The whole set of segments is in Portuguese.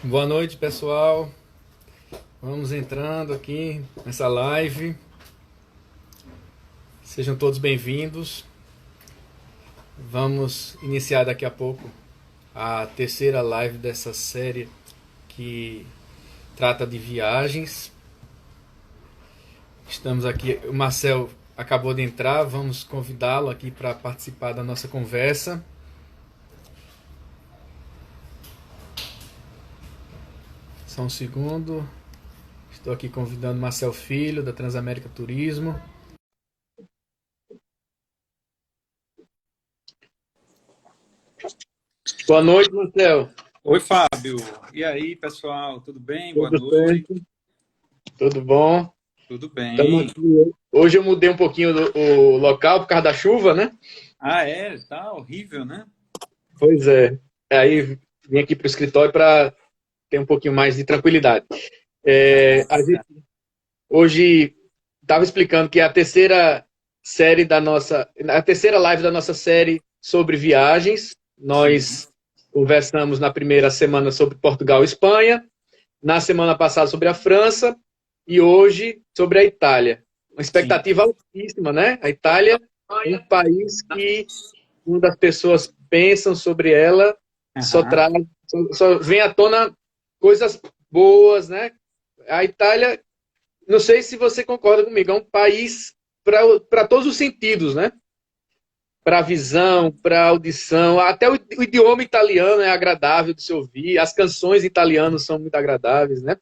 Boa noite, pessoal. Vamos entrando aqui nessa live. Sejam todos bem-vindos. Vamos iniciar daqui a pouco a terceira live dessa série que trata de viagens. Estamos aqui, o Marcel acabou de entrar, vamos convidá-lo aqui para participar da nossa conversa. Só um segundo. Estou aqui convidando Marcel Filho, da Transamérica Turismo. Boa noite, Marcel. Oi, Fábio. E aí, pessoal? Tudo bem? Boa Tudo noite. certo? Tudo bom? Tudo Estamos bem. aqui. Hoje eu mudei um pouquinho o local por causa da chuva, né? Ah, é? Tá horrível, né? Pois é. Aí vim aqui para o escritório para ter um pouquinho mais de tranquilidade. A gente hoje estava explicando que é a terceira série da nossa, a terceira live da nossa série sobre viagens. Sim, Nós conversamos na primeira semana sobre Portugal e Espanha, na semana passada sobre a França e hoje sobre a Itália. Uma sim. expectativa altíssima, né? A Itália é um país que, quando as pessoas pensam sobre ela, só Aham. traz, só vem à tona coisas boas, né? A Itália, não sei se você concorda comigo, é um país para todos os sentidos, né? Para a visão, para a audição, até o idioma italiano é agradável de se ouvir, as canções italianas são muito agradáveis, né?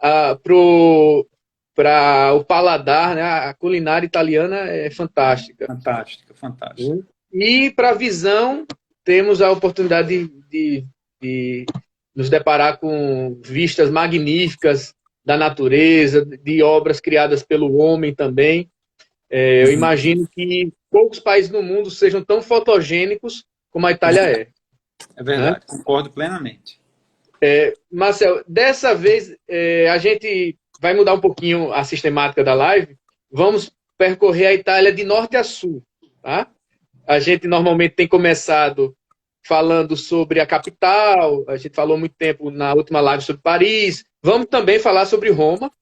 Para o paladar, né? A culinária italiana é fantástica. Fantástica, fantástica. E para a visão, temos a oportunidade de nos deparar com vistas magníficas da natureza, de obras criadas pelo homem também. Eu Uhum. imagino que poucos países no mundo sejam tão fotogênicos como a Itália é, É né? verdade, concordo plenamente. Marcel, dessa vez a gente vai mudar um pouquinho a sistemática da live. Vamos percorrer a Itália de norte a sul, tá? A gente normalmente tem começado falando sobre a capital, a gente falou muito tempo na última live sobre Paris. Vamos também falar sobre Roma.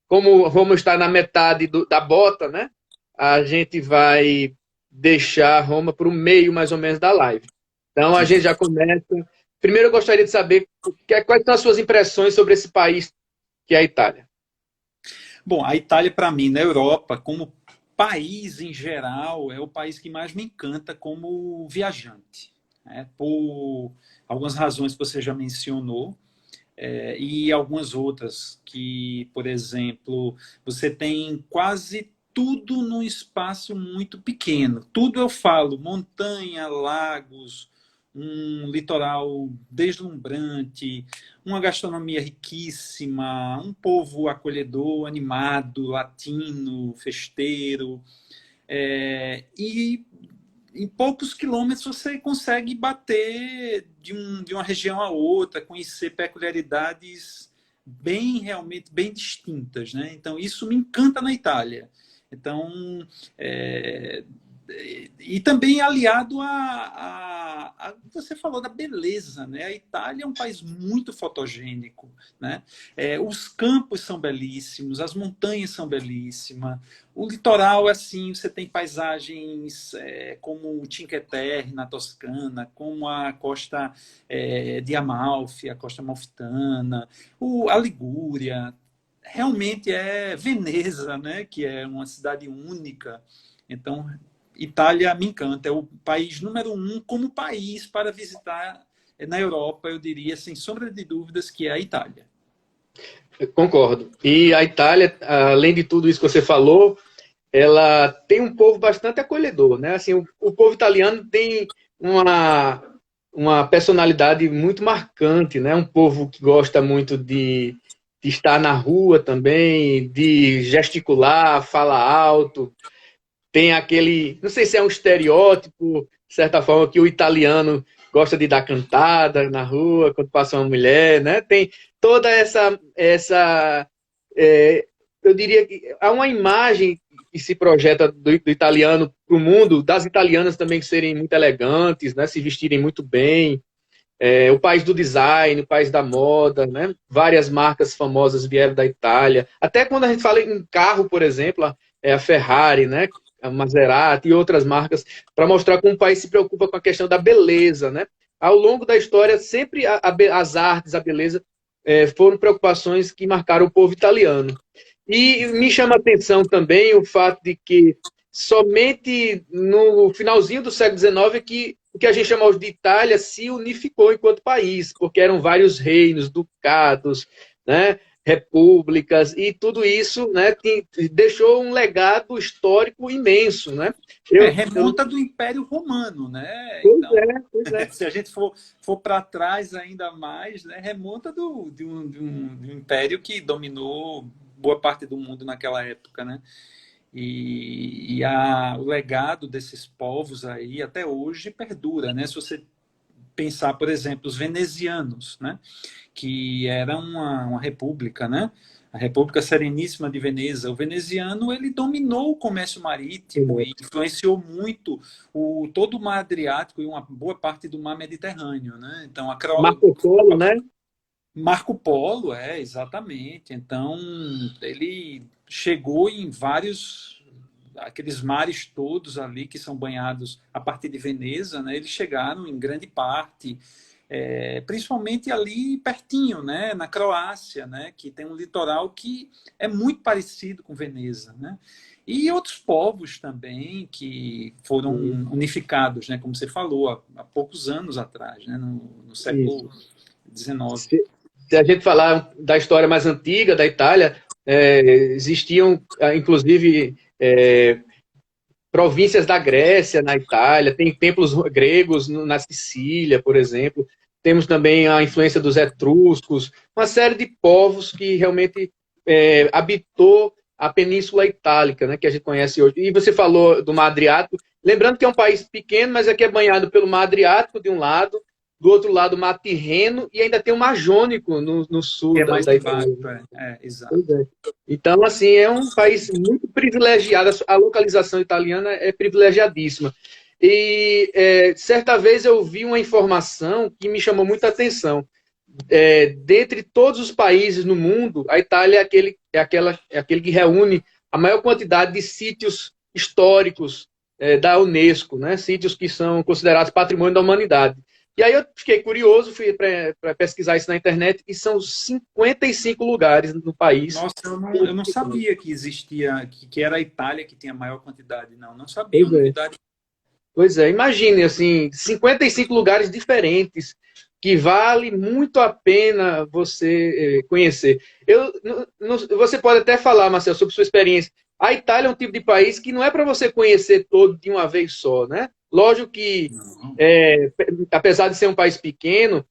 Como Roma está na metade da bota, né? A gente vai deixar Roma para o meio, mais ou menos, da live. Então, a gente já começa. Primeiro, eu gostaria de saber quais são as suas impressões sobre esse país que é a Itália. Bom, a Itália, para mim, na Europa, como país em geral, é o país que mais me encanta como viajante, né? Por algumas razões que você já mencionou. E algumas outras que, por exemplo, você tem quase tudo num espaço muito pequeno. Tudo eu falo, montanha, lagos, um litoral deslumbrante, uma gastronomia riquíssima, um povo acolhedor, animado, latino, festeiro. E em poucos quilômetros você consegue bater de uma região a outra, conhecer peculiaridades bem realmente bem distintas, né? Então isso me encanta na Itália. Então é, e também aliado a você falou da beleza, né? A Itália é um país muito fotogênico, né? Os campos são belíssimos, as montanhas são belíssimas, o litoral, assim, você tem paisagens como o Cinque Terre, na Toscana, como a costa de Amalfi, a costa amalfitana, a Ligúria. Realmente é Veneza, né? Que é uma cidade única. Então, Itália me encanta. É o país número um como país para visitar na Europa, eu diria, sem sombra de dúvidas, que é a Itália. Eu concordo. E a Itália, além de tudo isso que você falou, ela tem um povo bastante acolhedor, né? Assim, o povo italiano tem uma, uma personalidade muito marcante, né? Um povo que gosta muito de estar na rua também, de gesticular, falar alto. Tem aquele, não sei se é um estereótipo, de certa forma, que o italiano gosta de dar cantada na rua quando passa uma mulher, né? Tem toda essa, eu diria que há uma imagem que se projeta do italiano para o mundo, das italianas também serem muito elegantes, né? Se vestirem muito bem. o país do design, o país da moda, né? Várias marcas famosas vieram da Itália. Até quando a gente fala em carro, por exemplo, a Ferrari, né? A Maserati e outras marcas, para mostrar como o país se preocupa com a questão da beleza, né? Ao longo da história, sempre as artes, a beleza, foram preocupações que marcaram o povo italiano. E me chama a atenção também o fato de que somente no finalzinho do século XIX é que o que a gente chama hoje de Itália se unificou enquanto país, porque eram vários reinos, ducados, né, repúblicas, e tudo isso, né, deixou um legado histórico imenso. Né? Remonta do Império Romano, né? Pois Então, pois é. se a gente for para trás ainda mais, né, remonta de um império que dominou boa parte do mundo naquela época, né? O legado desses povos aí até hoje perdura, né? Se você pensar, por exemplo, os venezianos, né? Que era uma república, né? A República Sereníssima de Veneza. O veneziano ele dominou o comércio marítimo e influenciou muito todo o mar Adriático e uma boa parte do mar Mediterrâneo, né? Então Marco Polo, né? Marco Polo, exatamente. Então ele chegou em vários aqueles mares todos ali que são banhados a partir de Veneza, né? Eles chegaram em grande parte principalmente ali pertinho, né, na Croácia, né, que tem um litoral que é muito parecido com Veneza, né, e outros povos também que foram unificados, né, como você falou, há poucos anos atrás, né, no século XIX. Se a gente falar da história mais antiga da Itália, existiam, inclusive, províncias da Grécia na Itália, tem templos gregos na Sicília, por exemplo. Temos também a influência dos etruscos, uma série de povos que realmente habitou a Península Itálica, né, que a gente conhece hoje. E você falou do Mar Adriático, lembrando que é um país pequeno, mas aqui é banhado pelo Mar Adriático de um lado, do outro lado o Mar Tirreno, e ainda tem o Mar Jônico no sul que é mais da Itália. Exato. Então, assim, é um país muito privilegiado, a localização italiana é privilegiadíssima. E certa vez eu vi uma informação que me chamou muita atenção. Dentre todos os países no mundo, a Itália é aquele que reúne a maior quantidade de sítios históricos da Unesco, né? Sítios que são considerados patrimônio da humanidade. E aí eu fiquei curioso, fui para pesquisar isso na internet, e são 55 lugares no país. Nossa, eu não sabia que existia, que era a Itália que tinha a maior quantidade, não sabia, novidade. Pois é, imagine, assim, 55 lugares diferentes, que vale muito a pena você conhecer. Você pode até falar, Marcelo, sobre sua experiência. A Itália é um tipo de país que não é para você conhecer todo de uma vez só, né? Lógico que, apesar de ser um país pequeno,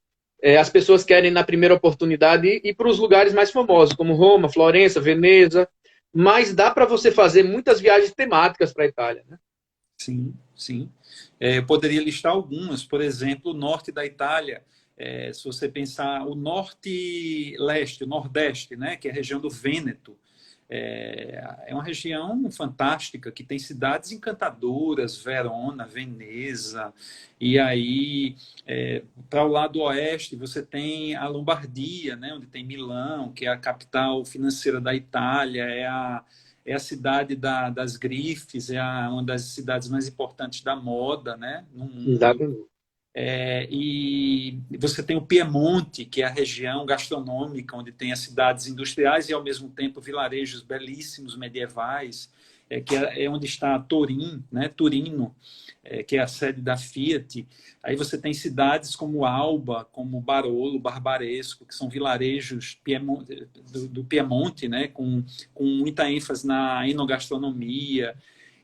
as pessoas querem, na primeira oportunidade, ir para os lugares mais famosos, como Roma, Florença, Veneza, mas dá para você fazer muitas viagens temáticas para a Itália, né? Sim, sim. Eu poderia listar algumas, por exemplo, o norte da Itália, se você pensar o norte-leste, o nordeste, né, que é a região do Vêneto, é uma região fantástica, que tem cidades encantadoras, Verona, Veneza, e aí para o lado oeste você tem a Lombardia, né, onde tem Milão, que é a capital financeira da Itália, é a cidade das grifes, uma das cidades mais importantes da moda, né, no mundo. Exatamente. E você tem o Piemonte, que é a região gastronômica, onde tem as cidades industriais e, ao mesmo tempo, vilarejos belíssimos medievais, que é onde está Turim, né? Turino, que é a sede da Fiat. Aí você tem cidades como Alba, como Barolo, Barbaresco, que são vilarejos do Piemonte, né? com muita ênfase na enogastronomia.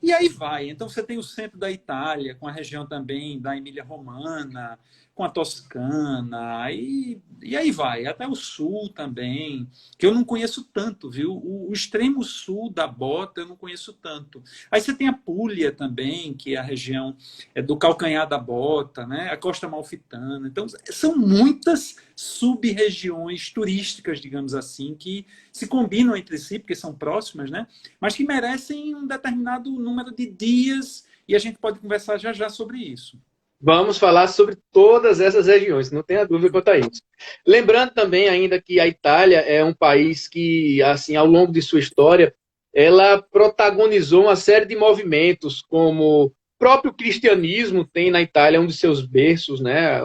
E aí vai. Então você tem o centro da Itália, com a região também da Emília-Romana, com a Toscana, e aí vai. Até o sul também, que eu não conheço tanto, viu? O extremo sul da Bota eu não conheço tanto. Aí você tem a Puglia também, que é a região do calcanhar da Bota, né? A Costa Amalfitana. Então são muitas sub-regiões turísticas, digamos assim, que se combinam entre si, porque são próximas, né? Mas que merecem um determinado número de dias, e a gente pode conversar já já sobre isso. Vamos falar sobre todas essas regiões, não tenha dúvida quanto a isso. Lembrando também ainda que a Itália é um país que, assim, ao longo de sua história, ela protagonizou uma série de movimentos, como o próprio cristianismo tem na Itália um de seus berços, né?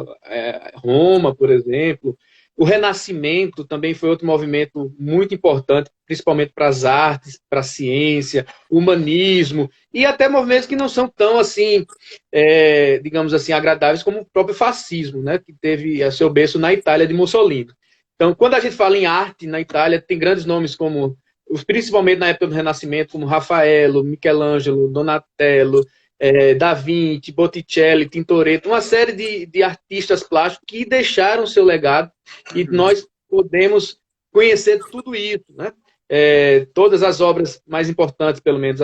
Roma, por exemplo. O Renascimento também foi outro movimento muito importante, principalmente para as artes, para a ciência, humanismo, e até movimentos que não são tão assim, digamos assim, agradáveis como o próprio fascismo, né, que teve a seu berço na Itália de Mussolini. Então, quando a gente fala em arte na Itália, tem grandes nomes como, principalmente na época do Renascimento, como Rafaelo, Michelangelo, Donatello, Da Vinci, Botticelli, Tintoretto, uma série de artistas plásticos que deixaram seu legado e nós podemos conhecer tudo isso, né? Todas as obras mais importantes, pelo menos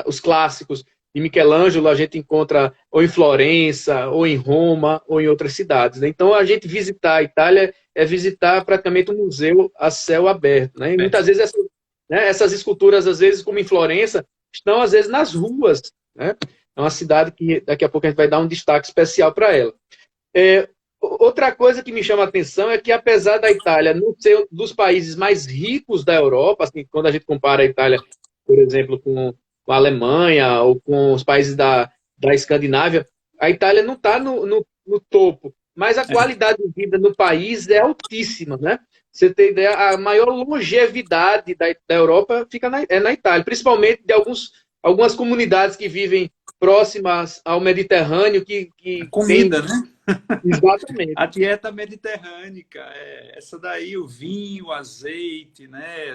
os clássicos de Michelangelo, a gente encontra ou em Florença, ou em Roma, ou em outras cidades, né? Então, a gente visitar a Itália é visitar praticamente um museu a céu aberto, né? E muitas vezes essas esculturas, às vezes, como em Florença, estão, às vezes, nas ruas, né? É uma cidade que daqui a pouco a gente vai dar um destaque especial para ela. Outra coisa que me chama a atenção é que, apesar da Itália não ser um dos países mais ricos da Europa, assim, quando a gente compara a Itália, por exemplo, com a Alemanha ou com os países da Escandinávia, a Itália não está no topo, mas a qualidade de vida no país é altíssima, né? Você tem ideia, a maior longevidade da Europa fica na Itália, principalmente de algumas comunidades que vivem próximas ao Mediterrâneo, que Comida, tem... né? Exatamente. A dieta mediterrânica, essa daí, o vinho, o azeite, né?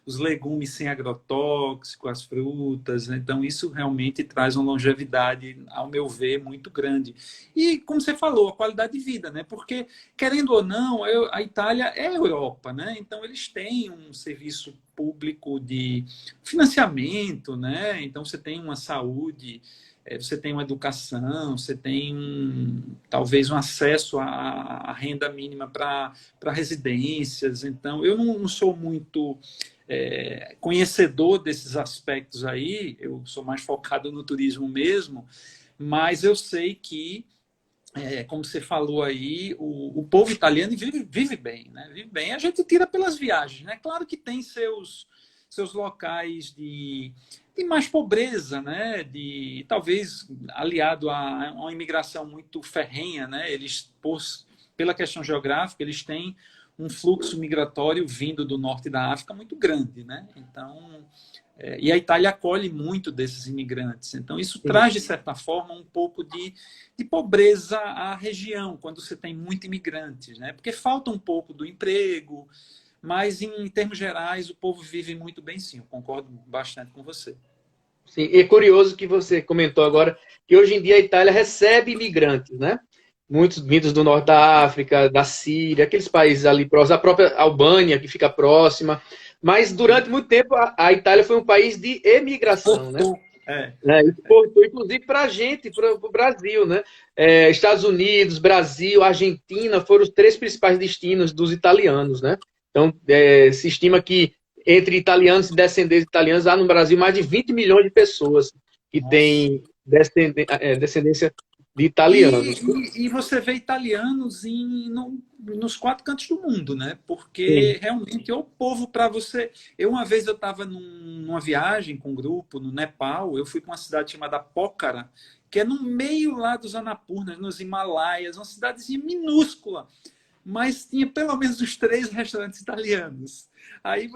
Os legumes sem agrotóxico, as frutas, né? Então isso realmente traz uma longevidade, ao meu ver, muito grande. E, como você falou, a qualidade de vida, né? Porque, querendo ou não, a Itália é a Europa, né? Então eles têm um serviço público de financiamento, né? Então você tem uma saúde, você tem uma educação, você tem talvez um acesso à renda mínima para residências. Então, eu não sou muito conhecedor desses aspectos aí, eu sou mais focado no turismo mesmo, mas eu sei que, como você falou aí, o povo italiano vive bem, né? Vive bem. A gente tira pelas viagens, né? Claro que tem seus locais de mais pobreza, né? Talvez aliado a uma imigração muito ferrenha, né? Eles, pela questão geográfica, eles têm um fluxo migratório vindo do norte da África muito grande, né? Então, e a Itália acolhe muito desses imigrantes. Então, isso traz, de certa forma, um pouco de pobreza à região, quando você tem muito imigrantes, né? Porque falta um pouco do emprego, mas, em termos gerais, o povo vive muito bem, sim. Eu concordo bastante com você. Sim, e é curioso que você comentou agora que hoje em dia a Itália recebe imigrantes, né? Muitos vindos do norte da África, da Síria, aqueles países ali próximos, a própria Albânia, que fica próxima. Mas, durante muito tempo, a Itália foi um país de emigração, né? Exportou, inclusive, para a gente, para o Brasil, né? Estados Unidos, Brasil, Argentina foram os 3 principais destinos dos italianos, né? Então, se estima que entre italianos e descendentes italianos há no Brasil mais de 20 milhões de pessoas que têm descendência de italianos. E você vê italianos nos 4 cantos do mundo, né? Porque realmente é o povo para você. Uma vez eu estava numa viagem com um grupo no Nepal, eu fui para uma cidade chamada Pokhara, que é no meio lá dos Annapurnas, nos Himalaias, uma cidadezinha minúscula, mas tinha pelo menos uns 3 restaurantes italianos. Aí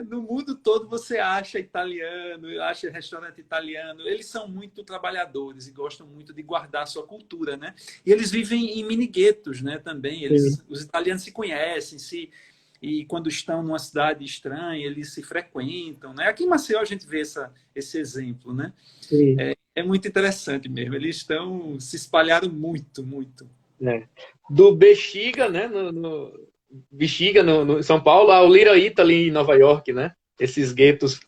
no mundo todo, você acha italiano, acha restaurante italiano. Eles são muito trabalhadores e gostam muito de guardar a sua cultura, né? E eles vivem em mini-guetos, né, também. Os italianos se conhecem, e quando estão numa cidade estranha, eles se frequentam, né? Aqui em Maceió a gente vê esse exemplo, né? É muito interessante mesmo. Eles se espalharam muito, muito. Do Bexiga, né? Bexiga, no São Paulo, ao Little Italy, em Nova York, né? Esses guetos,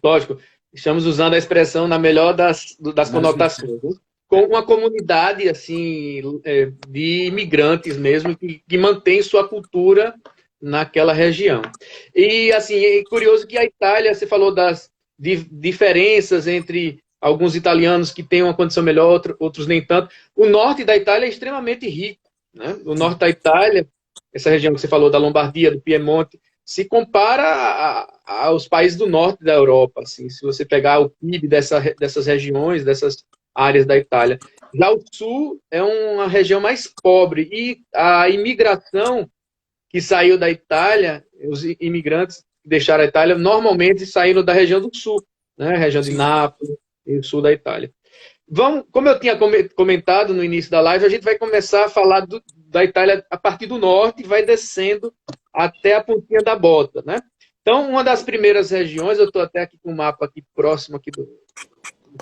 lógico, estamos usando a expressão na melhor das conotações, né? Com uma comunidade, assim, de imigrantes mesmo, que mantém sua cultura naquela região. E, assim, é curioso que a Itália, você falou das diferenças entre alguns italianos que têm uma condição melhor, outros nem tanto. O norte da Itália é extremamente rico, né? O norte da Itália, essa região que você falou, da Lombardia, do Piemonte, se compara aos países do norte da Europa, assim, se você pegar o PIB dessas regiões, dessas áreas da Itália. Já o sul é uma região mais pobre e a imigração que saiu da Itália, os imigrantes que deixaram a Itália, normalmente saíram da região do sul, né? Região de Sim. Nápoles e o sul da Itália. Vamos, como eu tinha comentado no início da live, a gente vai começar a falar da Itália a partir do norte e vai descendo até a pontinha da bota, né? Então, uma das primeiras regiões, eu estou até aqui com o mapa aqui próximo aqui do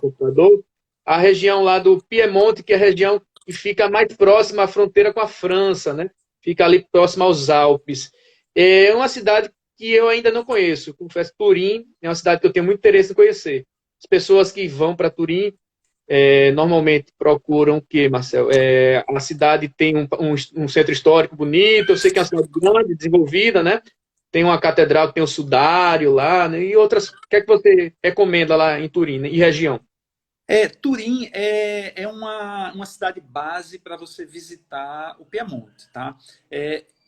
computador, a região lá do Piemonte, que é a região que fica mais próxima à fronteira com a França, né? Fica ali próximo aos Alpes. É uma cidade que eu ainda não conheço. Confesso, Turim é uma cidade que eu tenho muito interesse em conhecer. As pessoas que vão para Turim normalmente procuram o quê, Marcel? A cidade tem um centro histórico bonito, eu sei que é uma cidade grande, desenvolvida, né? Tem uma catedral que tem o sudário lá, né? E outras. O que é que você recomenda lá em Turim, né? E região? Turim é uma cidade base para você visitar o Piemonte, tá?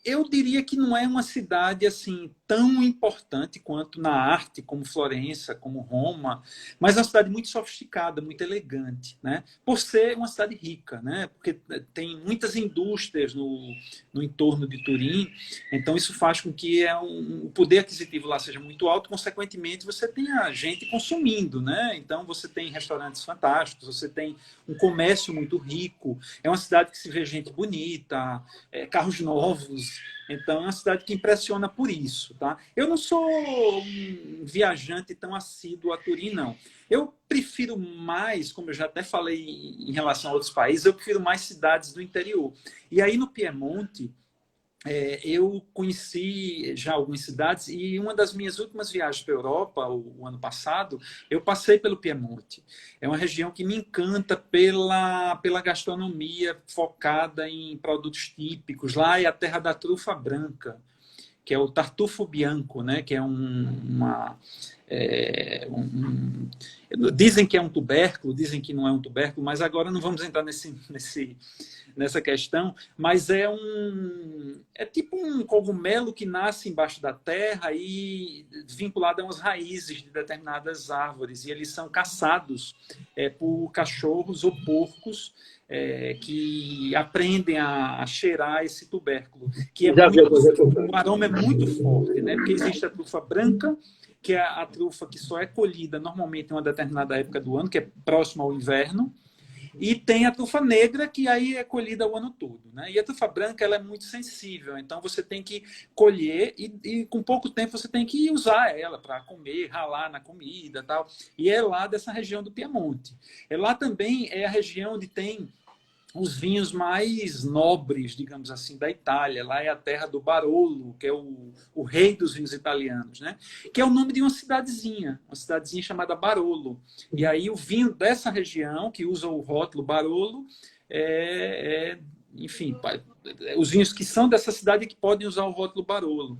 Eu diria que não é uma cidade assim tão importante quanto na arte, como Florença, como Roma, mas é uma cidade muito sofisticada, muito elegante, né? Por ser uma cidade rica, né? Porque tem muitas indústrias no entorno de Turim, então isso faz com que o poder aquisitivo lá seja muito alto, consequentemente você tenha gente consumindo, né? Então você tem restaurantes fantásticos, você tem um comércio muito rico, é uma cidade que se vê gente bonita, carros novos, então é uma cidade que impressiona por isso, tá? Eu não sou um viajante tão assíduo a Turim, não. Eu prefiro mais, como eu já até falei em relação a outros países, eu prefiro mais cidades do interior. E aí no Piemonte, eu conheci já algumas cidades e uma das minhas últimas viagens para a Europa, o ano passado, eu passei pelo Piemonte. É uma região que me encanta pela gastronomia focada em produtos típicos. Lá é a terra da trufa branca, que é o tartufo bianco, né? Que é dizem que é um tubérculo, dizem que não é um tubérculo, mas agora não vamos entrar nessa questão, mas é tipo um cogumelo que nasce embaixo da terra e vinculado a umas raízes de determinadas árvores, e eles são caçados por cachorros ou porcos que aprendem a cheirar esse tubérculo, que o aroma é muito forte, né? Porque existe a trufa branca, que é a trufa que só é colhida normalmente em uma determinada época do ano, que é próximo ao inverno, e tem a trufa negra, que aí é colhida o ano todo, né? E a trufa branca ela é muito sensível, então você tem que colher e com pouco tempo você tem que usar ela para comer, ralar na comida, tal. E é lá dessa região do Piemonte. Lá também é a região onde tem os vinhos mais nobres, digamos assim, da Itália. Lá é a terra do Barolo, que é o rei dos vinhos italianos, né? Que é o nome de uma cidadezinha chamada Barolo. E aí o vinho dessa região, que usa o rótulo Barolo, enfim, os vinhos que são dessa cidade que podem usar o rótulo Barolo.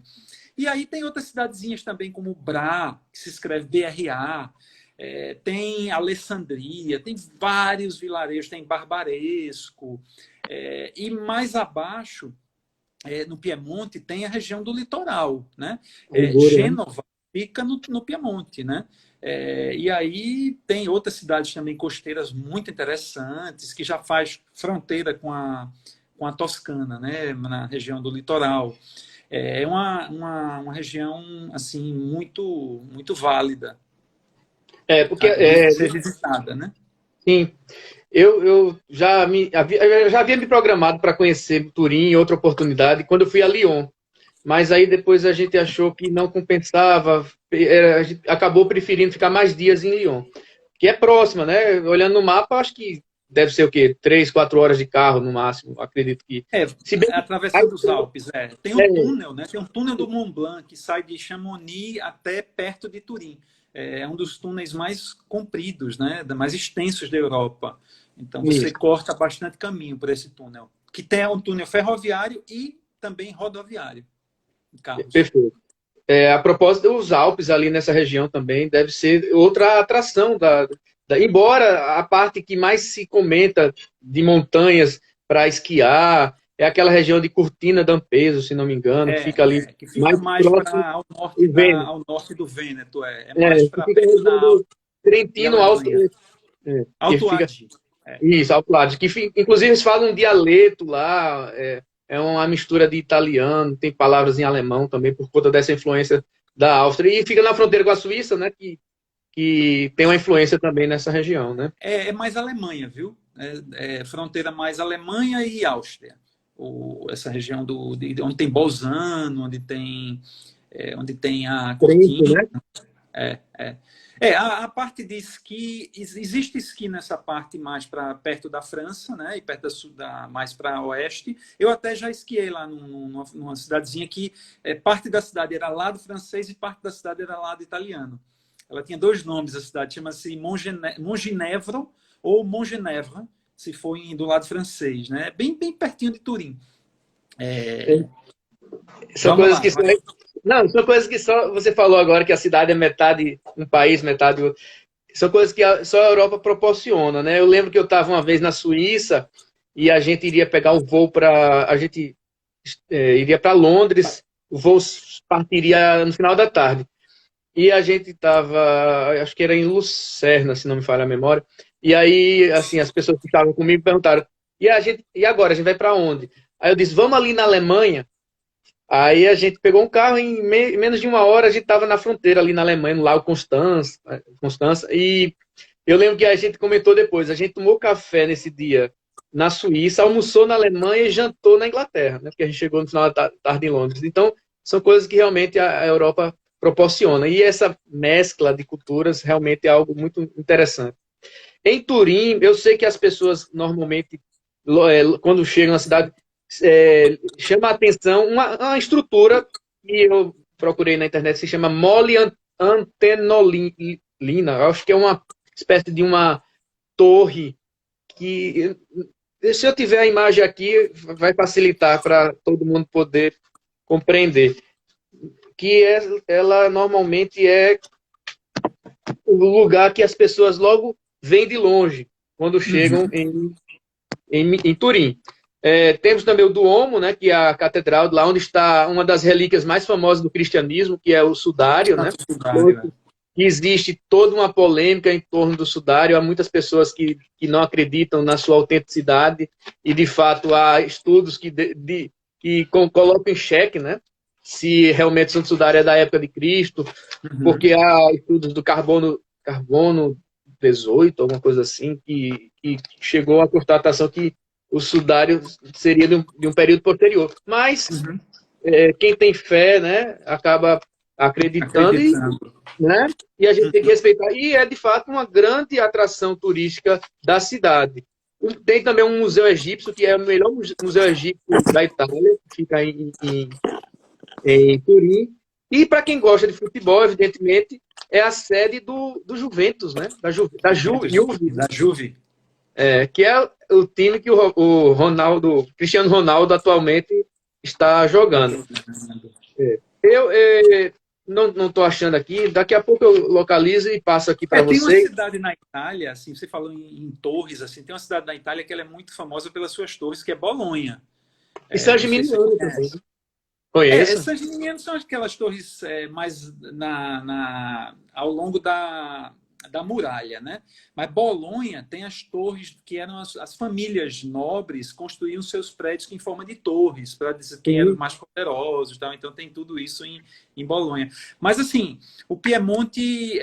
E aí tem outras cidadezinhas também, como Bra, que se escreve BRA, tem Alessandria, tem vários vilarejos, tem Barbaresco, e mais abaixo, no Piemonte, tem a região do litoral, né? Gênova fica no Piemonte, né? E aí tem outras cidades também costeiras muito interessantes, que já faz fronteira com a Toscana, né? Na região do litoral. É uma região assim muito, muito válida. Porque ser visitada, né? Sim. Eu já havia me programado para conhecer Turim em outra oportunidade quando eu fui a Lyon. Mas aí depois a gente achou que não compensava, a gente acabou preferindo ficar mais dias em Lyon, que é próxima, né? Olhando no mapa, acho que deve ser o quê? 3, 4 horas de carro no máximo, acredito que. Se bem atravessando os Alpes, Tem um túnel, né? Tem um túnel do Mont Blanc que sai de Chamonix até perto de Turim. É um dos túneis mais compridos, né? Mais extensos da Europa. Então você corta bastante caminho por esse túnel, que tem um túnel ferroviário e também rodoviário. Perfeito. A propósito, os Alpes ali nessa região também deve ser outra atração Embora a parte que mais se comenta de montanhas para esquiar é aquela região de Cortina d'Ampezzo, se não me engano, que fica ali Que fica mais mais próximo para do Vêneto. ao norte do Vêneto, é mais Que para fica na perto região do de Trentino Alto, Alemanha. que Alto fica Adige. isso, Alto Adige, que inclusive eles falam um dialeto lá, é uma mistura de italiano, tem palavras em alemão também por conta dessa influência da Áustria e fica na fronteira com a Suíça, né, que tem uma influência também nessa região, né? É mais Alemanha, viu? Fronteira mais Alemanha e Áustria. Essa região onde tem Bolzano, onde tem a Trento, Cortina. né? A parte de esqui, existe esqui nessa parte mais para perto da França, né? E perto mais para oeste. Eu até já esquiei lá numa cidadezinha que parte da cidade era lado francês e parte da cidade era lado italiano. Ela tinha dois nomes, a cidade chama-se Montgenèvre ou Montgenèvre, se for do lado francês, né? Bem pertinho de Turim. São coisas que não, são coisas que só você falou agora que a cidade é metade um país, metade outro. São coisas que só a Europa proporciona, né? Eu lembro que eu estava uma vez na Suíça e a gente iria pegar o voo a gente iria para Londres, o voo partiria no final da tarde. E a gente estava, acho que era em Lucerna, se não me falha a memória. E aí, assim, as pessoas que estavam comigo perguntaram: e agora? A gente vai para onde? Aí eu disse: vamos ali na Alemanha. Aí a gente pegou um carro e em menos de uma hora a gente estava na fronteira ali na Alemanha, no Lago Constança. E eu lembro que a gente comentou depois: a gente tomou café nesse dia na Suíça, almoçou na Alemanha e jantou na Inglaterra, né? Porque a gente chegou no final da tarde em Londres. Então, são coisas que realmente a Europa proporciona. E essa mescla de culturas realmente é algo muito interessante. Em Turim, eu sei que as pessoas normalmente, quando chegam na cidade, chama a atenção uma estrutura que eu procurei na internet, se chama mole antenolina. Eu acho que é uma espécie de uma torre que, se eu tiver a imagem aqui, vai facilitar para todo mundo poder compreender. Ela normalmente é o lugar que as pessoas logo vêm de longe, quando chegam em Turim. Temos também o Duomo, né, que é a catedral, lá onde está uma das relíquias mais famosas do cristianismo, que é o sudário, né? Existe toda uma polêmica em torno do sudário, há muitas pessoas que não acreditam na sua autenticidade, e de fato há estudos que colocam em xeque, né, se realmente o Santo Sudário é da época de Cristo, porque há estudos do carbono 18, alguma coisa assim, que chegou à constatação que o sudário seria de um período posterior. Mas quem tem fé, né, acaba acreditando. Né, e a gente tem que respeitar. E é, de fato, uma grande atração turística da cidade. Tem também um museu egípcio, que é o melhor museu egípcio da Itália, que fica em Turim. E para quem gosta de futebol, evidentemente, é a sede do Juventus, né? Da Juve. Que é o time que o Cristiano Ronaldo atualmente está jogando. Eu não estou achando aqui, daqui a pouco eu localizo e passo aqui para vocês. Tem uma cidade na Itália, assim, você falou em torres, assim, tem uma cidade na Itália que ela é muito famosa pelas suas torres, que é Bolonha. E San Gimignano também. Conheço. Essas Gimignano são aquelas torres mais ao longo da muralha, né? Mas Bolonha tem as torres que eram as famílias nobres construíam seus prédios em forma de torres para dizer quem eram os mais poderosos, tal. Então tem tudo isso em Bolonha. Mas assim, o Piemonte,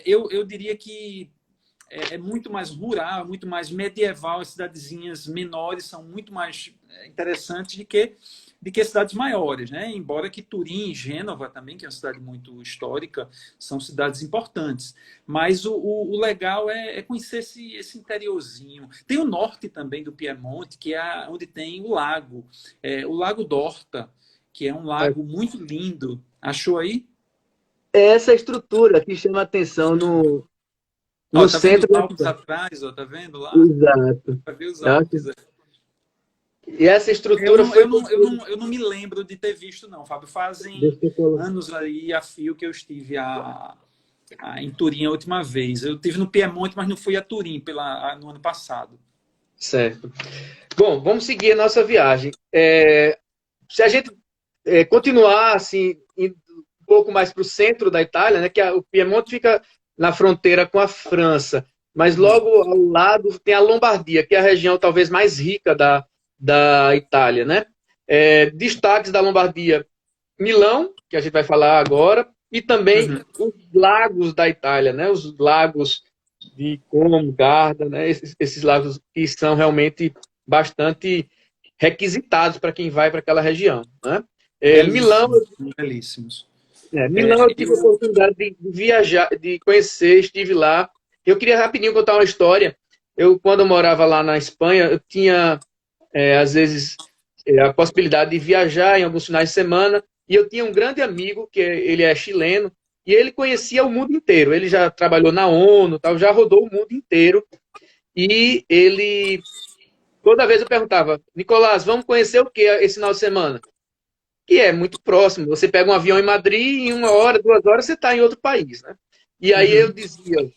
eu diria que é muito mais rural, muito mais medieval. As cidadezinhas menores são muito mais interessantes de que cidades maiores, né? Embora que Turim e Gênova também, que é uma cidade muito histórica, são cidades importantes. Mas o legal é conhecer esse interiorzinho. Tem o norte também do Piemonte, que é onde tem o Lago d'Orta, que é um lago muito lindo. Achou aí? Essa estrutura que chama atenção no tá centro. Vendo os Alpes atrás, tá vendo lá? Exato. Para ver os Alpes. E essa estrutura eu não me lembro de ter visto, não, Fábio. Fazem anos aí a fio que eu estive em Turim a última vez. Eu tive no Piemonte, mas não fui a Turim no ano passado. Certo. Bom, vamos seguir a nossa viagem. Se a gente continuar assim, indo um pouco mais para o centro da Itália, né, que o Piemonte fica na fronteira com a França, mas logo ao lado tem a Lombardia, que é a região talvez mais rica da Itália, né? Destaques da Lombardia: Milão, que a gente vai falar agora, e também os lagos da Itália, né? Os lagos de Como, Garda, né? Esses lagos que são realmente bastante requisitados para quem vai para aquela região, né? Milão, Belíssimos, belíssimos. Milão eu tive a oportunidade de viajar, de conhecer, estive lá. Eu queria rapidinho contar uma história. Quando eu morava lá na Espanha, eu tinha, às vezes, a possibilidade de viajar em alguns finais de semana, e eu tinha um grande amigo, que ele é chileno, e ele conhecia o mundo inteiro. Ele já trabalhou na ONU, tal, já rodou o mundo inteiro, e ele, toda vez eu perguntava: Nicolás, vamos conhecer o que esse final de semana? Que é muito próximo. Você pega um avião em Madrid e em 1 hora, 2 horas você está em outro país, né? E aí eu dizia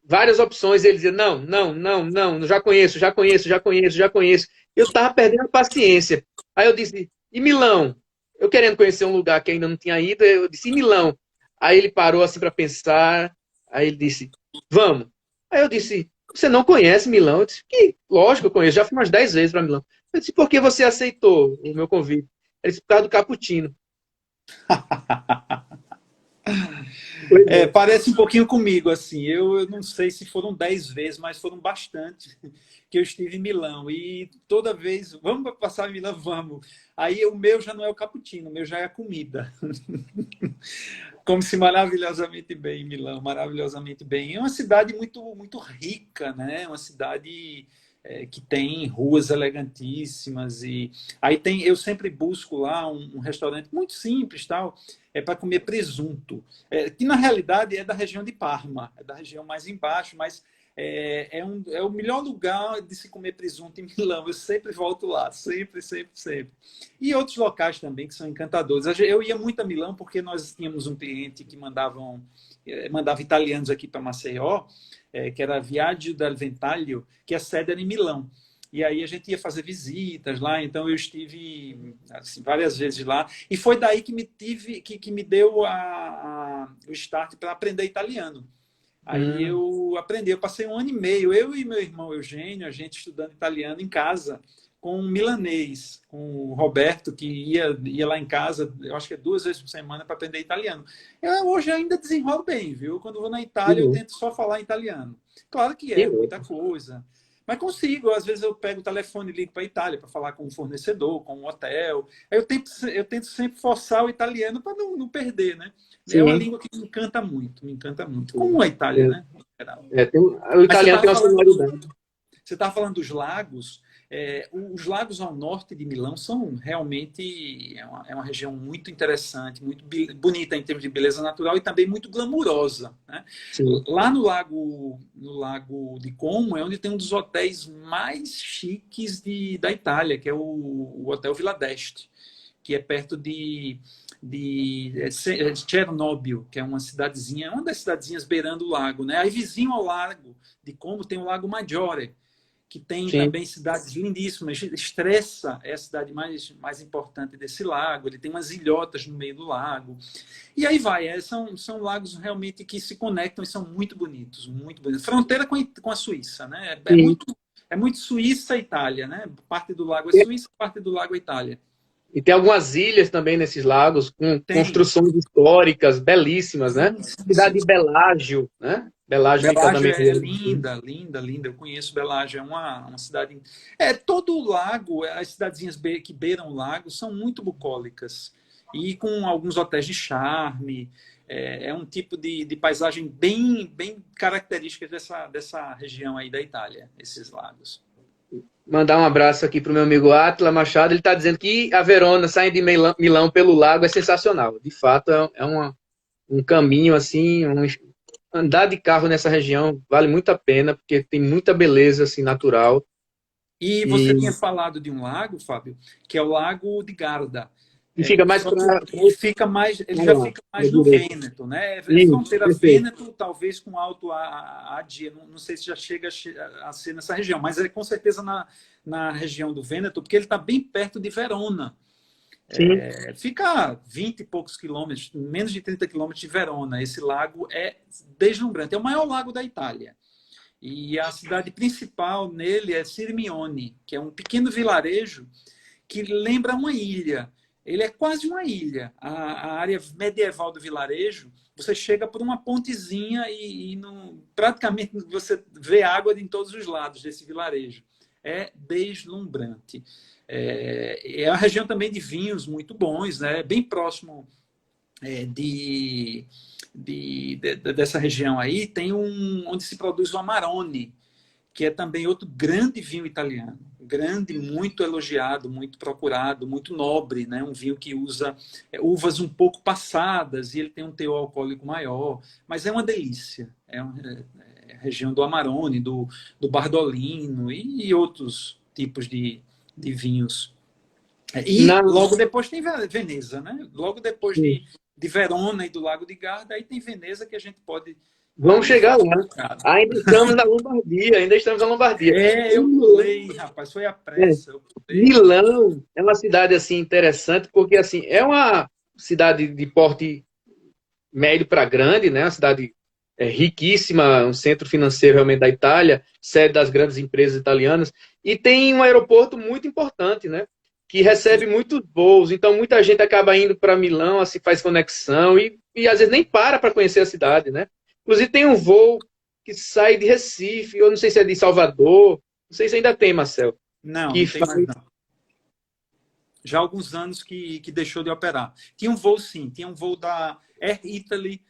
várias opções, ele dizia: não, não, não, não, já conheço, já conheço, já conheço, já conheço. Eu estava perdendo a paciência. Aí eu disse: e Milão? Eu querendo conhecer um lugar que ainda não tinha ido, eu disse: e Milão? Aí ele parou assim para pensar, aí ele disse: vamos. Aí eu disse: você não conhece Milão? Eu disse: que, lógico, eu conheço, já fui umas 10 vezes para Milão. Eu disse: por que você aceitou o meu convite? Ele disse: por causa do cappuccino. Parece um pouquinho comigo, assim. Eu não sei se foram 10 vezes, mas foram bastante que eu estive em Milão. E toda vez, vamos passar em Milão? Vamos. Aí o meu já não é o cappuccino, o meu já é a comida. Come-se maravilhosamente bem em Milão, maravilhosamente bem. É uma cidade muito, muito rica, né? Uma cidade que tem ruas elegantíssimas. E aí eu sempre busco lá um restaurante muito simples, tal, para comer presunto, que na realidade é da região de Parma, é da região mais embaixo, mas é o melhor lugar de se comer presunto em Milão. Eu sempre volto lá, sempre, sempre, sempre. E outros locais também que são encantadores. Eu ia muito a Milão porque nós tínhamos um cliente que mandava italianos aqui para Maceió, que era a Viaggio del Ventaglio, que a sede era em Milão. E aí a gente ia fazer visitas lá, então eu estive assim, várias vezes lá. E foi daí que me deu o start para aprender italiano. Aí eu aprendi, eu passei 1 ano e meio, eu e meu irmão Eugênio, a gente estudando italiano em casa, com um milanês, com o Roberto, que ia lá em casa, eu acho que 2 vezes por semana para aprender italiano. Eu hoje ainda desenrolo bem, viu? Quando vou na Itália, eu tento só falar italiano. Claro que é muita coisa, mas consigo. Às vezes eu pego o telefone e ligo para a Itália para falar com um fornecedor, com um hotel. Aí eu tento sempre forçar o italiano para não perder, né? Sim. É uma língua que me encanta muito, como a Itália, né? O italiano tem uma sonoridade. Você estava falando dos lagos. Os lagos ao norte de Milão são realmente uma região muito interessante, muito bonita em termos de beleza natural e também muito glamurosa, né? Lá no lago de Como é onde tem um dos hotéis mais chiques da Itália, que é o Hotel Villa d'Este, que é perto de Chernobyl, que é uma das cidadezinhas beirando o lago, né? Aí vizinho ao lago de Como tem o Lago Maggiore, que tem também cidades lindíssimas. Stresa é a cidade mais importante desse lago. Ele tem umas ilhotas no meio do lago. E aí vai. São lagos realmente que se conectam e são muito bonitos, muito bonitos. Fronteira com a Suíça, né? É muito Suíça e Itália, né? Parte do lago é Suíça, parte do lago é Itália. E tem algumas ilhas também nesses lagos, com construções históricas belíssimas, né? Cidade de Belágio, né? Belágio fica também... é linda, linda, linda. Eu conheço Belágio, é uma cidade... Todo o lago, as cidadezinhas que beiram o lago são muito bucólicas. E com alguns hotéis de charme. É um tipo de paisagem bem, bem característica dessa região aí da Itália, esses lagos. Mandar um abraço aqui para o meu amigo Átila Machado. Ele está dizendo que a Verona, saindo de Milão pelo lago, é sensacional. De fato, um caminho assim, andar de carro nessa região vale muito a pena, porque tem muita beleza assim, natural. E você tinha falado de um lago, Fábio, que é o Lago de Garda, E fica mais Só que para ele já fica mais no Vêneto, né? É fronteira Vêneto, talvez com Alto Adige, não sei se já chega a ser nessa região, mas é com certeza na região do Vêneto, porque ele está bem perto de Verona. Fica 20 e poucos quilômetros, menos de 30 quilômetros de Verona. Esse lago é deslumbrante, é o maior lago da Itália. E a cidade principal nele é Sirmione, que é um pequeno vilarejo que lembra uma ilha. Ele é quase uma ilha. A área medieval do vilarejo, você chega por uma pontezinha e praticamente você vê água em todos os lados desse vilarejo. É deslumbrante. É uma região também de vinhos muito bons, né? Bem próximo dessa região aí, tem onde se produz o Amarone, que é também outro grande vinho italiano. Grande, muito elogiado, muito procurado, muito nobre, né? Um vinho que usa uvas um pouco passadas e ele tem um teor alcoólico maior, mas é uma delícia. É a região do Amarone, do Bardolino e outros tipos de vinhos. E logo depois tem Veneza, né? Logo depois de Verona e do Lago de Garda, aí tem Veneza que a gente pode... Vamos chegar lá. Ainda estamos na Lombardia. Eu pulei, rapaz, foi a pressa. Milão é uma cidade assim interessante, porque assim, é uma cidade de porte médio para grande, né? Uma cidade riquíssima, um centro financeiro realmente da Itália, sede das grandes empresas italianas, e tem um aeroporto muito importante, né? Que recebe muitos voos, então muita gente acaba indo para Milão, assim, faz conexão e às vezes nem para conhecer a cidade, né? Inclusive tem um voo que sai de Recife, eu não sei se é de Salvador, não sei se ainda tem, Marcel. Não, não tem mais não. Já há alguns anos que deixou de operar. Tinha um voo, sim, tinha um voo da Air Italy,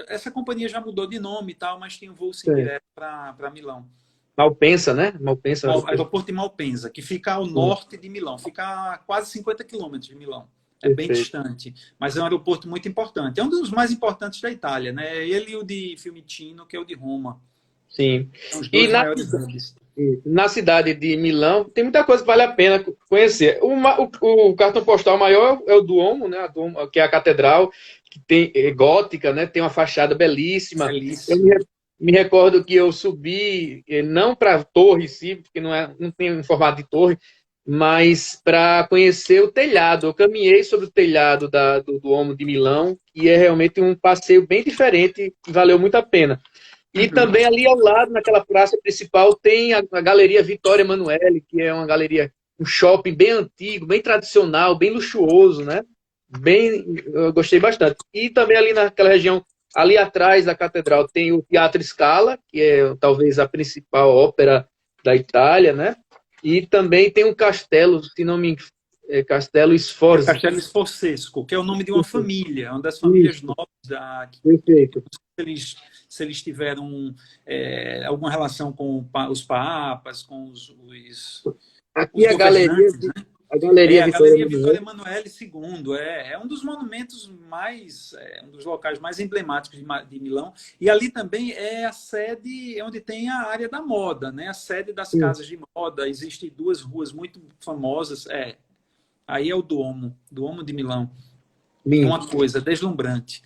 essa companhia já mudou de nome e tal, mas tinha um voo, sim, direto para Milão. Malpensa, né? Malpensa. Aeroporto de Malpensa, que fica ao norte de Milão, fica a quase 50 quilômetros de Milão. É bem distante, mas é um aeroporto muito importante. É um dos mais importantes da Itália, né? Ele e o de Fiumicino, que é o de Roma. Sim. São os dois maiores hubs. Na cidade de Milão, tem muita coisa que vale a pena conhecer. O cartão postal maior é o Duomo, né? Que é a catedral, que é gótica, né? Tem uma fachada belíssima. Eu me recordo que eu subi, não para a torre, sim, porque não tem um formato de torre, mas para conhecer o telhado. Eu caminhei sobre o telhado do Duomo de Milão, e é realmente um passeio bem diferente e valeu muito a pena. E também ali ao lado, naquela praça principal, tem a Galeria Vittorio Emanuele, que é uma galeria, um shopping bem antigo, bem tradicional, bem luxuoso, né? Eu gostei bastante. E também ali naquela região, ali atrás da catedral, tem o Teatro Scala, que é talvez a principal ópera da Itália, né? E também tem um castelo, se não me engano, Castelo Sforza. Castelo Sforzesco, que é o nome de uma família, uma das famílias nobres da... Perfeito. Se eles tiveram alguma relação com os papas, com os Aqui a galeria, né? a Galeria Vittorio Emanuele II é um dos monumentos um dos locais mais emblemáticos de Milão, e ali também é a sede onde tem a área da moda, né? A sede das casas de moda. Existem duas ruas muito famosas, aí é o Duomo de Milão. É uma coisa deslumbrante.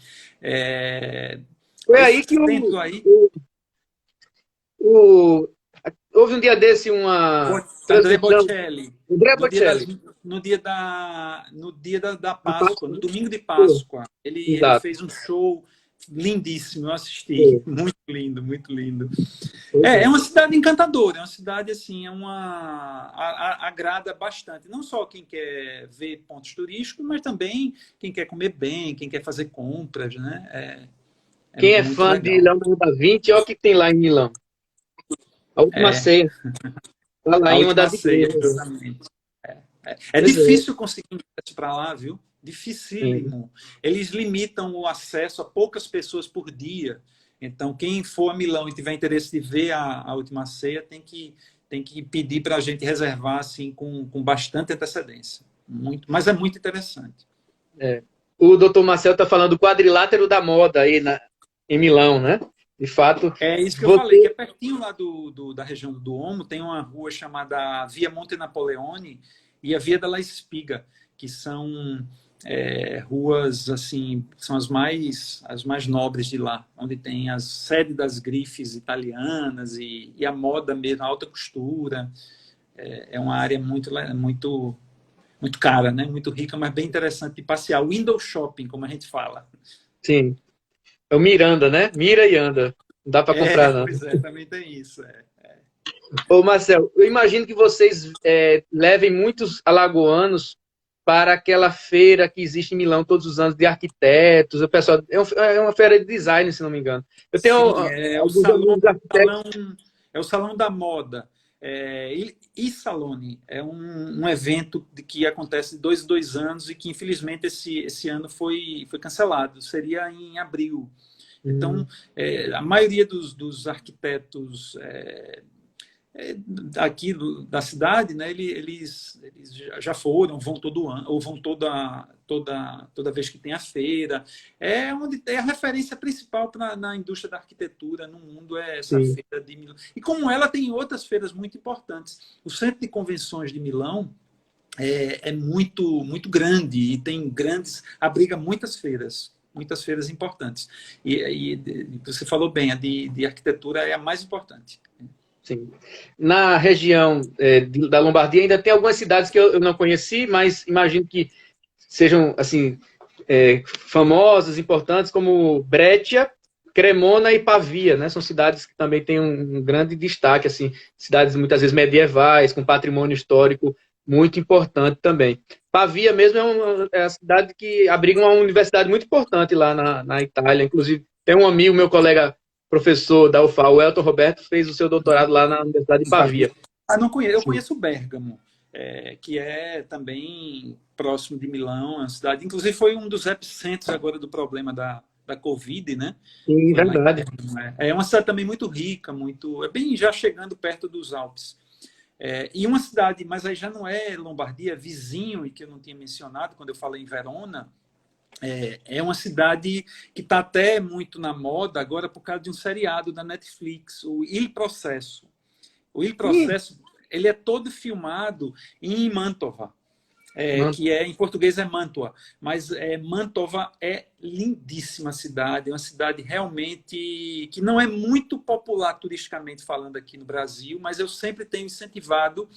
Foi aí que houve um dia desse uma André Bocelli. No dia da Páscoa, no domingo de Páscoa, ele fez um show lindíssimo, eu assisti. Muito lindo, muito lindo. É uma cidade encantadora, é uma cidade assim, agrada bastante. Não só quem quer ver pontos turísticos, mas também quem quer comer bem, quem quer fazer compras, né? Quem é fã de Leonardo da Vinci, olha o que tem lá em Milão. A Última Ceia. Está lá em uma das igrejas. É difícil conseguir ingresso para lá, viu? Dificílimo. Eles limitam o acesso a poucas pessoas por dia. Então, quem for a Milão e tiver interesse de ver a Última Ceia, tem que pedir para a gente reservar assim, com bastante antecedência. Mas é muito interessante. O doutor Marcel está falando do quadrilátero da moda aí em Milão, né? De fato. É isso que eu falei, que é pertinho lá da região do Duomo, tem uma rua chamada Via Monte Napoleone e a Via della Spiga, que são ruas assim, são as mais nobres de lá, onde tem a sede das grifes italianas e a moda mesmo, a alta costura. É uma área muito cara, né? Muito rica, mas bem interessante de passear. Window shopping, como a gente fala. Sim. É o Miranda, né? Mira e anda. Não dá para comprar, não. Pois é, também tem isso. Ô, Marcel, eu imagino que vocês levem muitos alagoanos para aquela feira que existe em Milão todos os anos de arquitetos. O pessoal, é uma feira de design, se não me engano. Eu tenho Sim, alguns amigos arquitetos. é o salão da moda. E-Salone é um evento que acontece de 2 em 2 anos e que, infelizmente, esse ano foi cancelado. Seria em abril. Então, a maioria dos arquitetos aqui da cidade, né, eles já foram, vão todo ano, ou vão toda vez que tem a feira. Onde é a referência principal na indústria da arquitetura no mundo, é essa Sim. feira de Milão. E como ela tem outras feiras muito importantes. O Centro de Convenções de Milão é muito grande e abriga muitas feiras importantes. E você falou bem, a de arquitetura é a mais importante. Sim. Na região da Lombardia ainda tem algumas cidades que eu não conheci, mas imagino que sejam assim famosas, importantes, como Breccia, Cremona e Pavia, né? São cidades que também têm um grande destaque, assim, cidades muitas vezes medievais, com patrimônio histórico muito importante também. Pavia mesmo é a cidade que abriga uma universidade muito importante lá na Itália. Inclusive, tem um amigo, meu colega professor da UFAL, o Elton Roberto, fez o seu doutorado lá na Universidade de Pavia. Não conheço. Eu conheço Bérgamo, que é também próximo de Milão, uma cidade. Inclusive, foi um dos epicentros agora do problema da Covid, né? Sim, Foi verdade. É uma cidade também muito rica, bem já chegando perto dos Alpes. E uma cidade, mas aí já não é Lombardia, vizinho, e que eu não tinha mencionado quando eu falei em Verona, é uma cidade que está até muito na moda agora por causa de um seriado da Netflix, o Il Processo. O Il Processo, ele é todo filmado em Mantova, que em português é Mantua, mas Mantova é lindíssima cidade, é uma cidade realmente que não é muito popular turisticamente falando aqui no Brasil, mas eu sempre tenho incentivado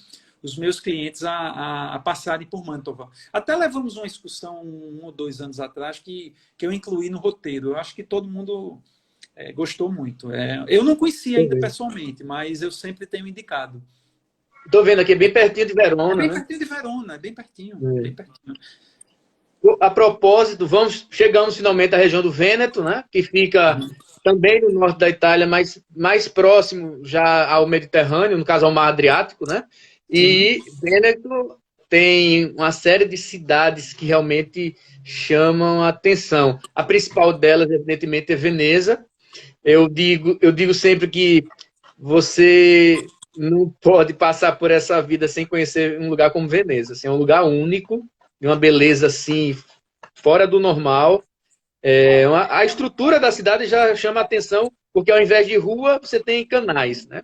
os meus clientes a passarem por Mantova. Até levamos uma excursão 1 ou 2 anos atrás que eu incluí no roteiro. Eu acho que todo mundo gostou muito. Eu não conhecia ainda pessoalmente, mas eu sempre tenho indicado. Estou vendo aqui, bem pertinho de Verona, bem né? pertinho de Verona, bem pertinho. A propósito, chegamos finalmente à região do Vêneto, né? Que fica também no norte da Itália, mas mais próximo já ao Mediterrâneo, no caso ao Mar Adriático, né? E Vêneto tem uma série de cidades que realmente chamam a atenção. A principal delas, evidentemente, é Veneza. Eu digo sempre que você não pode passar por essa vida sem conhecer um lugar como Veneza. Assim, é um lugar único, de uma beleza assim fora do normal. A estrutura da cidade já chama a atenção, porque ao invés de rua, você tem canais, né?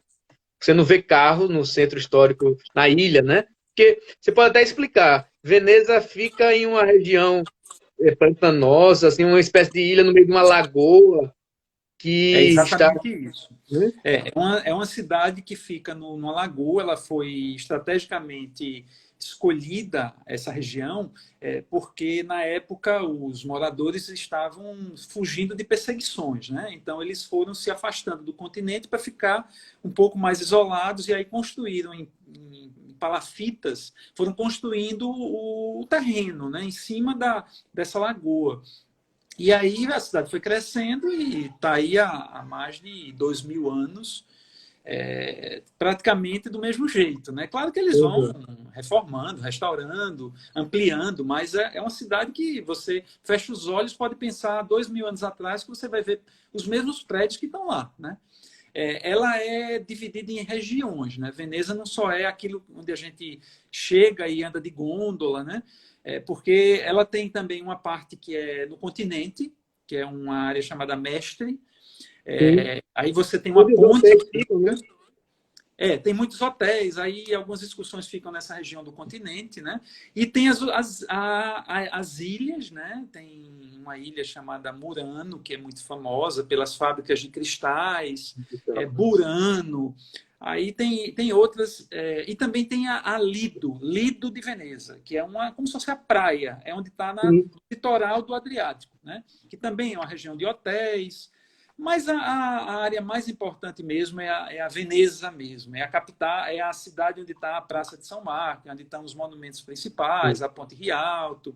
Você não vê carro no centro histórico, na ilha, né? Porque você pode até explicar. Veneza fica em uma região pantanosa, assim, uma espécie de ilha no meio de uma lagoa É que está. exatamente isso. É uma cidade que fica numa lagoa, ela foi estrategicamente escolhida, essa região, porque na época os moradores estavam fugindo de perseguições, né? Então eles foram se afastando do continente para ficar um pouco mais isolados e aí construíram em palafitas, foram construindo o terreno, né? Em cima dessa lagoa. E aí a cidade foi crescendo e está aí há mais de 2000 anos, praticamente do mesmo jeito, né? Claro que eles vão reformando, restaurando, ampliando, mas é uma cidade que você fecha os olhos, pode pensar 2000 anos atrás que você vai ver os mesmos prédios que estão lá, né? Ela é dividida em regiões, né? Veneza não só é aquilo onde a gente chega e anda de gôndola, né? Porque ela tem também uma parte que é no continente, que é uma área chamada Mestre. Aí você tem uma ponte. Tem muitos hotéis, aí algumas excursões ficam nessa região do continente, né? E tem as ilhas, né? Tem uma ilha chamada Murano, que é muito famosa pelas fábricas de cristais, Burano. Aí tem outras, e também tem a Lido de Veneza, que é como se fosse a praia, é onde está no litoral do Adriático, né? Que também é uma região de hotéis. Mas a área mais importante mesmo é a Veneza mesmo, é a capital, é a cidade onde está a Praça de São Marco, onde estão os monumentos principais, a Ponte Rialto.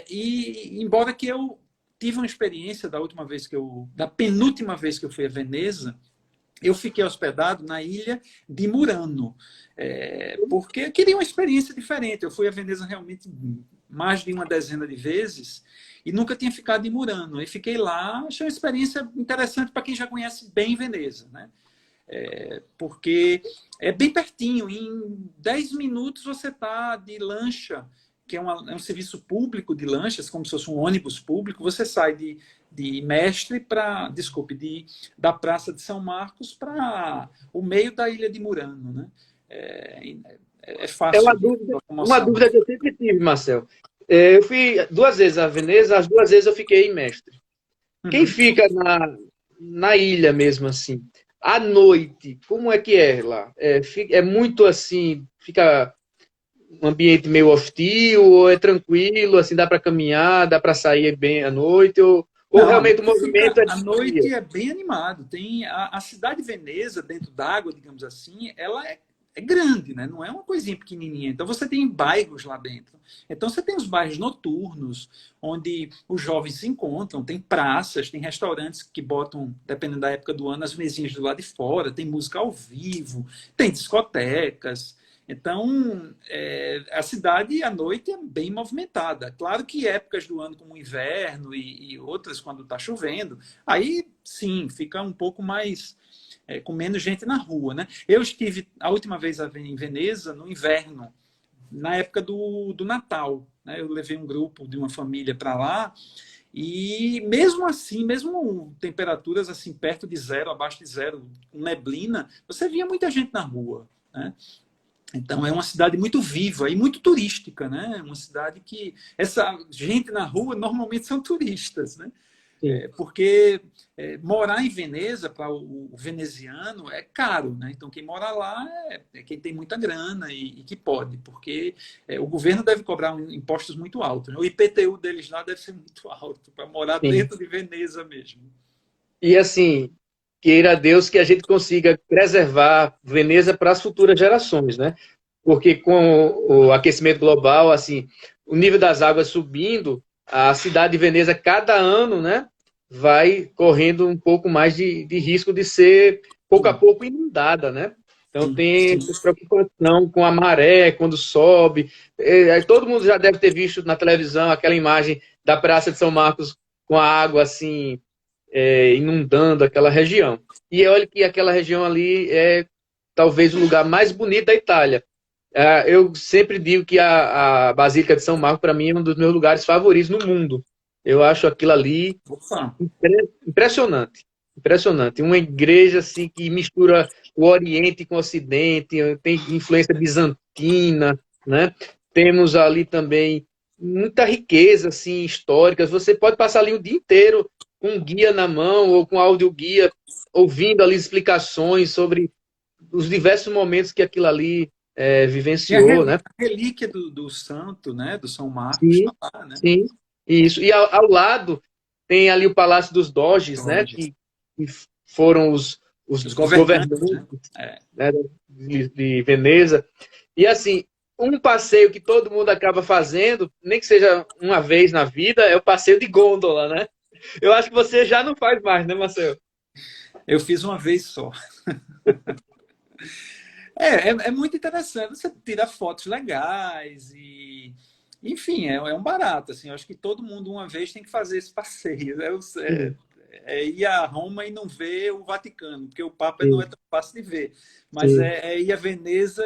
E embora que eu tive uma experiência da penúltima vez que eu fui a Veneza, eu fiquei hospedado na ilha de Murano, porque eu queria uma experiência diferente. Eu fui a Veneza realmente mais de uma dezena de vezes e nunca tinha ficado em Murano. Aí fiquei lá, achei uma experiência interessante para quem já conhece bem Veneza, né? Porque é bem pertinho, em 10 minutos você está de lancha, que é um serviço público de lanchas, como se fosse um ônibus público, você sai de Mestre da Praça de São Marcos para o meio da ilha de Murano, né? É É fácil de uma locomoção. dúvida que eu sempre tive, Marcel. Eu fui 2 vezes a Veneza, as 2 vezes eu fiquei em Mestre. Quem fica na ilha mesmo assim, à noite, como é que é lá? É muito assim, fica um ambiente meio hostil, ou é tranquilo, assim, dá para caminhar, dá para sair bem à noite, ou Não, realmente o movimento é a de noite dia? é bem animado. Tem a cidade de Veneza, dentro d'água, digamos assim, ela é grande, né? Não é uma coisinha pequenininha. Então você tem bairros lá dentro. Então você tem os bairros noturnos, onde os jovens se encontram, tem praças, tem restaurantes que botam, dependendo da época do ano, as mesinhas do lado de fora, tem música ao vivo, tem discotecas. Então, a cidade à noite é bem movimentada. Claro que épocas do ano, como o inverno e outras, quando está chovendo, aí sim, fica um pouco mais, com menos gente na rua, né? Eu estive a última vez em Veneza no inverno, na época do Natal, né? Eu levei um grupo de uma família para lá e mesmo assim, mesmo temperaturas assim perto de zero, abaixo de zero, com neblina, você via muita gente na rua, né? Então é uma cidade muito viva e muito turística, né? Uma cidade que essa gente na rua normalmente são turistas, né? Sim, Porque morar em Veneza para o veneziano é caro, né? Então quem mora lá é quem tem muita grana e que pode, porque o governo deve cobrar impostos muito altos, né? O IPTU deles lá deve ser muito alto para morar sim. dentro de Veneza mesmo. E assim, queira Deus que a gente consiga preservar Veneza para as futuras gerações, né? Porque com o aquecimento global, assim, o nível das águas subindo, a cidade de Veneza, cada ano, né, vai correndo um pouco mais de risco de ser, pouco a Sim, pouco, inundada, né? Então sim, tem sim. essa preocupação com a maré, quando sobe. Todo mundo já deve ter visto na televisão aquela imagem da Praça de São Marcos com a água, assim, inundando aquela região. E olha que aquela região ali é talvez o lugar mais bonito da Itália. Eu sempre digo que a Basílica de São Marco, para mim, é um dos meus lugares favoritos no mundo. Eu acho aquilo ali Opa. impressionante. Impressionante. Uma igreja assim que mistura o Oriente com o Ocidente, tem influência bizantina, né? Temos ali também muita riqueza assim histórica. Você pode passar ali o dia inteiro com um guia na mão ou com áudio guia, ouvindo ali explicações sobre os diversos momentos que aquilo ali E a vivenciou, né? relíquia do santo, né? Do São Marcos Sim, está lá, né? sim, isso. E ao lado tem ali o Palácio dos Doges, né? Doges. Que foram Os os governantes, governantes, né? É. né, de Veneza. E assim, um passeio que todo mundo acaba fazendo, nem que seja uma vez na vida, é o passeio de gôndola, né? Eu acho que você já não faz mais, né, Marcelo? Eu fiz uma vez só. É muito interessante. Você tira fotos legais e, enfim, é um barato. Assim, eu acho que todo mundo uma vez tem que fazer esse passeio. Sim, Ir a Roma e não ver o Vaticano, porque o Papa não é sim, tão fácil de ver. Mas sim. ir a Veneza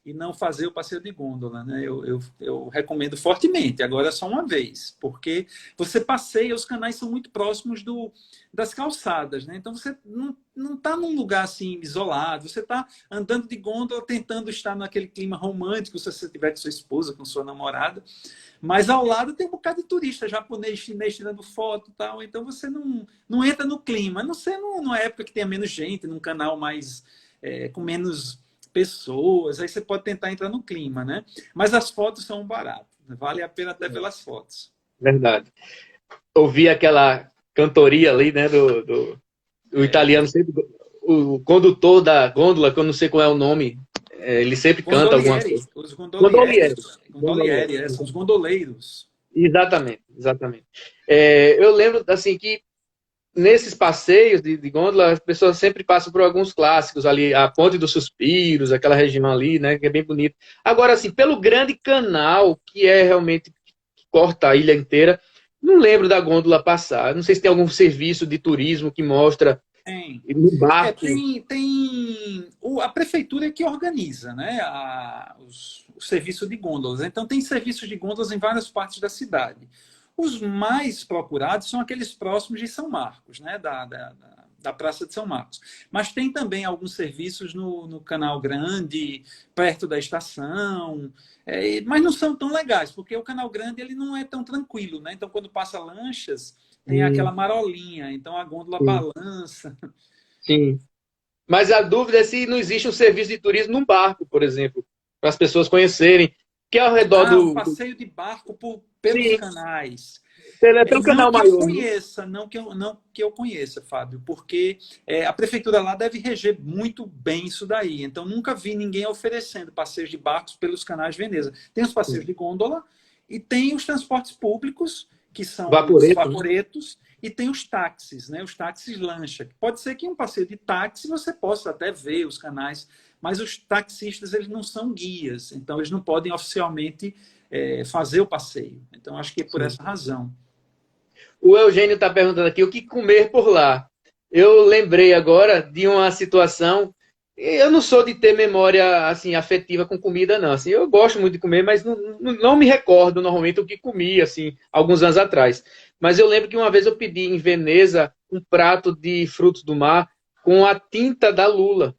e não fazer o passeio de gôndola, né? Eu recomendo fortemente, agora só uma vez, porque você passeia, os canais são muito próximos das calçadas, né? Então você não está num lugar assim isolado, você está andando de gôndola, tentando estar naquele clima romântico, se você estiver com sua esposa, com sua namorada, mas ao lado tem um bocado de turista, japonês, chinês tirando foto e tal, então você não entra no clima, a não ser numa época que tenha menos gente, num canal mais com menos pessoas, aí você pode tentar entrar no clima, né? Mas as fotos são baratas, vale a pena até pelas fotos. Verdade. Ouvi aquela cantoria ali, né, do italiano, sempre, o condutor da gôndola, que eu não sei qual é o nome, ele sempre canta alguma coisa. Os Gondolieri. gondolieri, são os gondoleiros. Exatamente, exatamente. Eu lembro, assim, que nesses passeios de gôndola, as pessoas sempre passam por alguns clássicos ali, a Ponte dos Suspiros, aquela região ali, né, que é bem bonito. Agora, assim, pelo grande canal, que é realmente que corta a ilha inteira, não lembro da gôndola passar. Não sei se tem algum serviço de turismo que mostra no barco. A prefeitura é que organiza, né, o serviço de gôndolas. Então, tem serviços de gôndolas em várias partes da cidade. Os mais procurados são aqueles próximos de São Marcos, né? Da Praça de São Marcos. Mas tem também alguns serviços no Canal Grande, perto da estação, mas não são tão legais, porque o Canal Grande ele não é tão tranquilo, né? Então, quando passa lanchas, tem aquela marolinha, então a gôndola balança. Sim. Mas a dúvida é se não existe um serviço de turismo num barco, por exemplo, para as pessoas conhecerem, que é ao redor do passeio de barco pelos canais. Tem um canal maior. Não que eu conheça, Fábio, porque a prefeitura lá deve reger muito bem isso daí. Então, nunca vi ninguém oferecendo passeios de barcos pelos canais de Veneza. Tem os passeios de gôndola e tem os transportes públicos, que são os vaporetos, e tem os táxis, né? Os táxis lancha. Pode ser que em um passeio de táxi você possa até ver os canais, mas os taxistas eles não são guias, então eles não podem oficialmente fazer o passeio. Então, acho que é por essa razão. O Eugênio está perguntando aqui o que comer por lá. Eu lembrei agora de uma situação. Eu não sou de ter memória assim afetiva com comida, não. Assim, eu gosto muito de comer, mas não me recordo normalmente o que comi assim alguns anos atrás. Mas eu lembro que uma vez eu pedi em Veneza um prato de frutos do mar com a tinta da lula.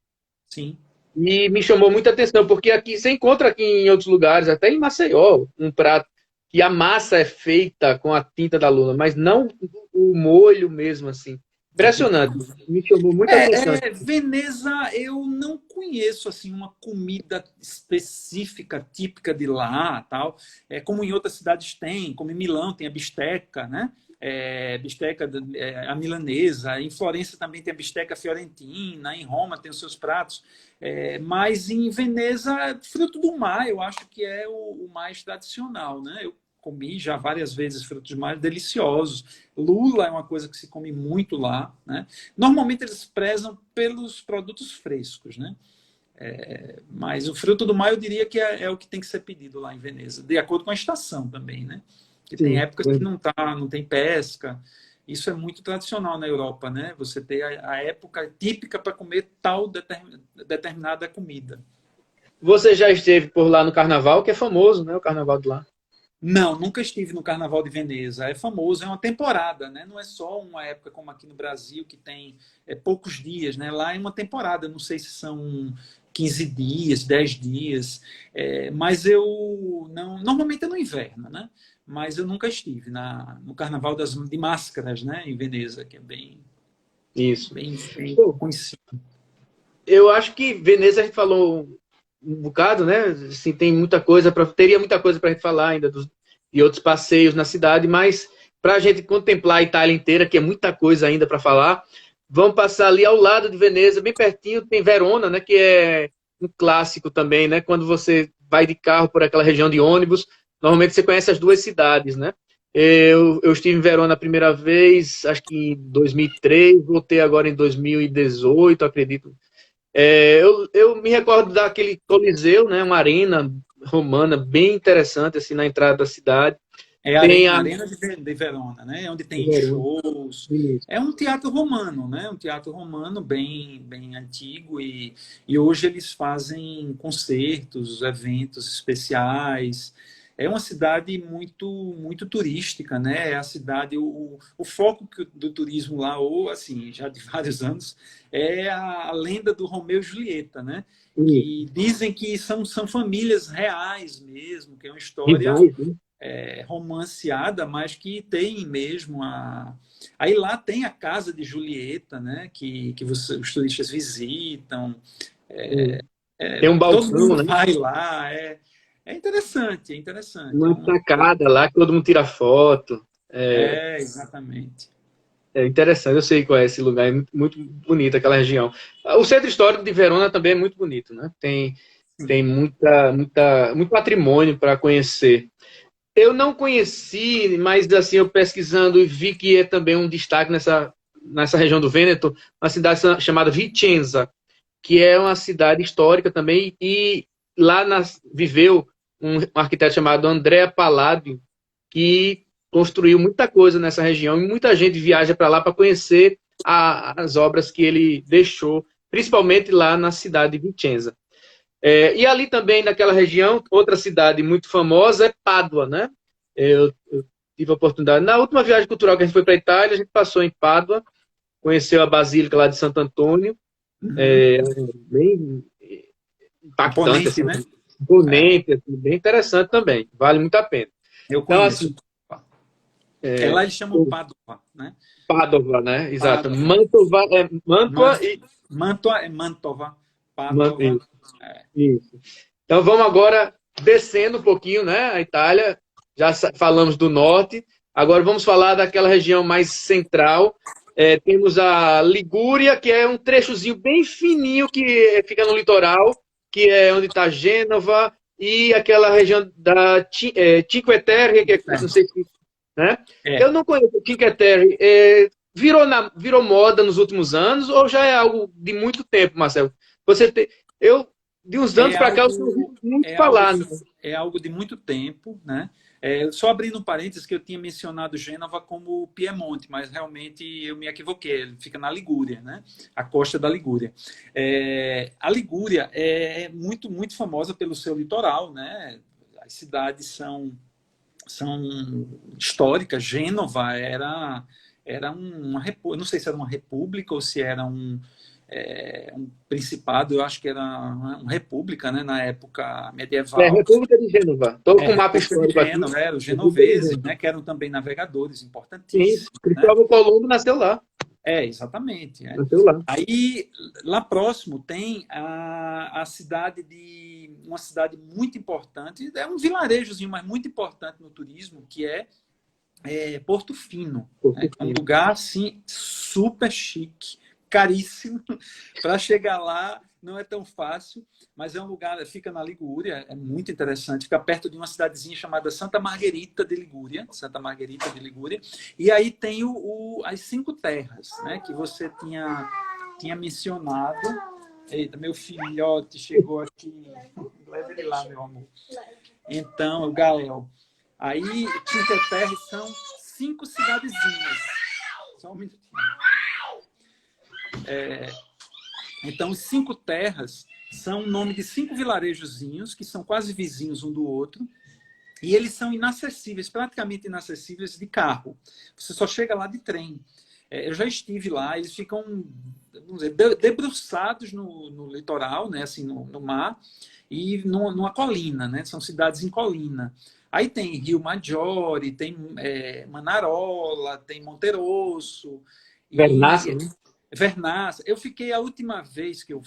Sim. E me chamou muita atenção, porque aqui você encontra aqui em outros lugares, até em Maceió, um prato que a massa é feita com a tinta da lula, mas não o molho mesmo, assim. Impressionante. Me chamou muita atenção. Veneza, eu não conheço assim uma comida específica, típica de lá, tal. Como em outras cidades tem, como em Milão tem a bisteca, né? Bisteca a milanesa. Em Florença também tem a bisteca fiorentina. Em Roma tem os seus pratos. Mas em Veneza, fruto do mar, eu acho que é o mais tradicional, né? Eu comi já várias vezes frutos do mar deliciosos. Lula é uma coisa que se come muito lá, né? Normalmente eles prezam pelos produtos frescos, né? Mas o fruto do mar eu diria que é o que tem que ser pedido lá em Veneza, de acordo com a estação também, né? Porque tem épocas que não tem pesca. Isso é muito tradicional na Europa, né? Você ter a época típica para comer tal determinada comida. Você já esteve por lá no Carnaval, que é famoso, né? O Carnaval de lá. Não, nunca estive no Carnaval de Veneza. É famoso, é uma temporada, né? Não é só uma época como aqui no Brasil, que tem poucos dias, né? Lá é uma temporada, não sei se são 15 dias, 10 dias, mas normalmente é no inverno, né? Mas eu nunca estive no Carnaval de Máscaras, né? Em Veneza, que é bem conhecido. Eu acho que Veneza a gente falou um bocado, né? Assim, teria muita coisa para a gente falar ainda de outros passeios na cidade, mas para a gente contemplar a Itália inteira, que é muita coisa ainda para falar, vamos passar ali ao lado de Veneza, bem pertinho, tem Verona, né? Que é um clássico também, né? Quando você vai de carro por aquela região de ônibus, normalmente você conhece as duas cidades, né? Eu estive em Verona a primeira vez, acho que em 2003, voltei agora em 2018, acredito. Eu me recordo daquele Coliseu, né, uma arena romana bem interessante assim na entrada da cidade. É a tem Arena, a Arena de Verona, né? É onde tem Verona. shows. Isso. É um teatro romano, né? Um teatro romano bem antigo e hoje eles fazem concertos, eventos especiais. É uma cidade muito turística, né? É a cidade, o foco do turismo lá, ou assim, já de vários anos, é a lenda do Romeu e Julieta, né? Isso. Que dizem que são famílias reais mesmo, que é uma história Rivais, né? romanceada, mas que tem mesmo a. Aí lá tem a casa de Julieta, né? Que os turistas visitam. Isso. Tem um Todo balcão, mundo né? vai lá. É interessante, é interessante. Uma sacada lá que todo mundo tira foto. Exatamente. É interessante, eu sei qual é esse lugar, é muito bonito aquela região. O centro histórico de Verona também é muito bonito, né? Tem muito patrimônio para conhecer. Eu não conheci, mas assim, eu pesquisando e vi que é também um destaque nessa região do Vêneto, uma cidade chamada Vicenza, que é uma cidade histórica também, e lá viveu um arquiteto chamado Andrea Palladio, que construiu muita coisa nessa região, e muita gente viaja para lá para conhecer as obras que ele deixou, principalmente lá na cidade de Vicenza. E ali também, naquela região, outra cidade muito famosa é Pádua, né? Eu tive a oportunidade, na última viagem cultural que a gente foi para a Itália, a gente passou em Pádua, conheceu a Basílica lá de Santo Antônio, Uhum. bem impactante, Imponente, assim, né? imponente, assim, bem interessante também, vale muito a pena. Eu Então, conheço. assim, Lá eles chamam Padova, né? Pádua, né? Exato. Padova. Mantova, Man- Mantua e Mantua é Mantova. Padova. Isso, isso. Então vamos agora descendo um pouquinho, né? A Itália, já falamos do norte, agora vamos falar daquela região mais central. Temos a Ligúria, que é um trechozinho bem fininho que fica no litoral, que é onde está Gênova, e aquela região da Cinque Terre, que não sei se. Né? É. Eu não conheço Cinque Terre. Virou moda nos últimos anos ou já é algo de muito tempo, Marcelo? Eu, de uns anos É para cá, eu ouvi algo, muito é algo, falar. Né? é algo de muito tempo, né? Só abrindo um parênteses que eu tinha mencionado Gênova como Piemonte, mas realmente eu me equivoquei. Ele fica na Ligúria, né? A costa da Ligúria. A Ligúria é muito famosa pelo seu litoral, né? As cidades são históricas. Gênova era uma república, não sei se era uma república ou se era um principado, eu acho que era uma república, né, na época medieval. República de Gênova. Estou com o mapa República de histórico aqui. Gênova, os República de genoveses, Gênova. né, que eram também navegadores Sim, importantíssimos, né? Cristóvão Colombo nasceu lá. Exatamente. Nasceu lá. Aí, lá próximo, tem a cidade uma cidade muito importante, é um vilarejozinho, mas muito importante no turismo, que é Porto Fino. Né? É um lugar, assim, super chique, caríssimo. Para chegar lá não é tão fácil, mas é um lugar, fica na Ligúria, é muito interessante, fica perto de uma cidadezinha chamada Santa Margherita de Ligúria, e aí tem as Cinco Terras, né, que você tinha mencionado. Eita, meu filhote chegou aqui, leva ele lá, meu amor. Então, o Gael. Aí, Cinque Terre são 5 cidadezinhas. Só um minutinho. Então, os Cinco Terras são o nome de 5 vilarejozinhos que são quase vizinhos um do outro. E eles são inacessíveis, praticamente inacessíveis de carro. Você só chega lá de trem. Eu já estive lá, eles ficam, vamos dizer, debruçados no litoral, né, assim, no mar, e numa colina, né? São cidades em colina. Aí tem Rio Maggiore, tem Manarola, tem Monterosso. Vernazzo, né? Vernazzo. A última vez que eu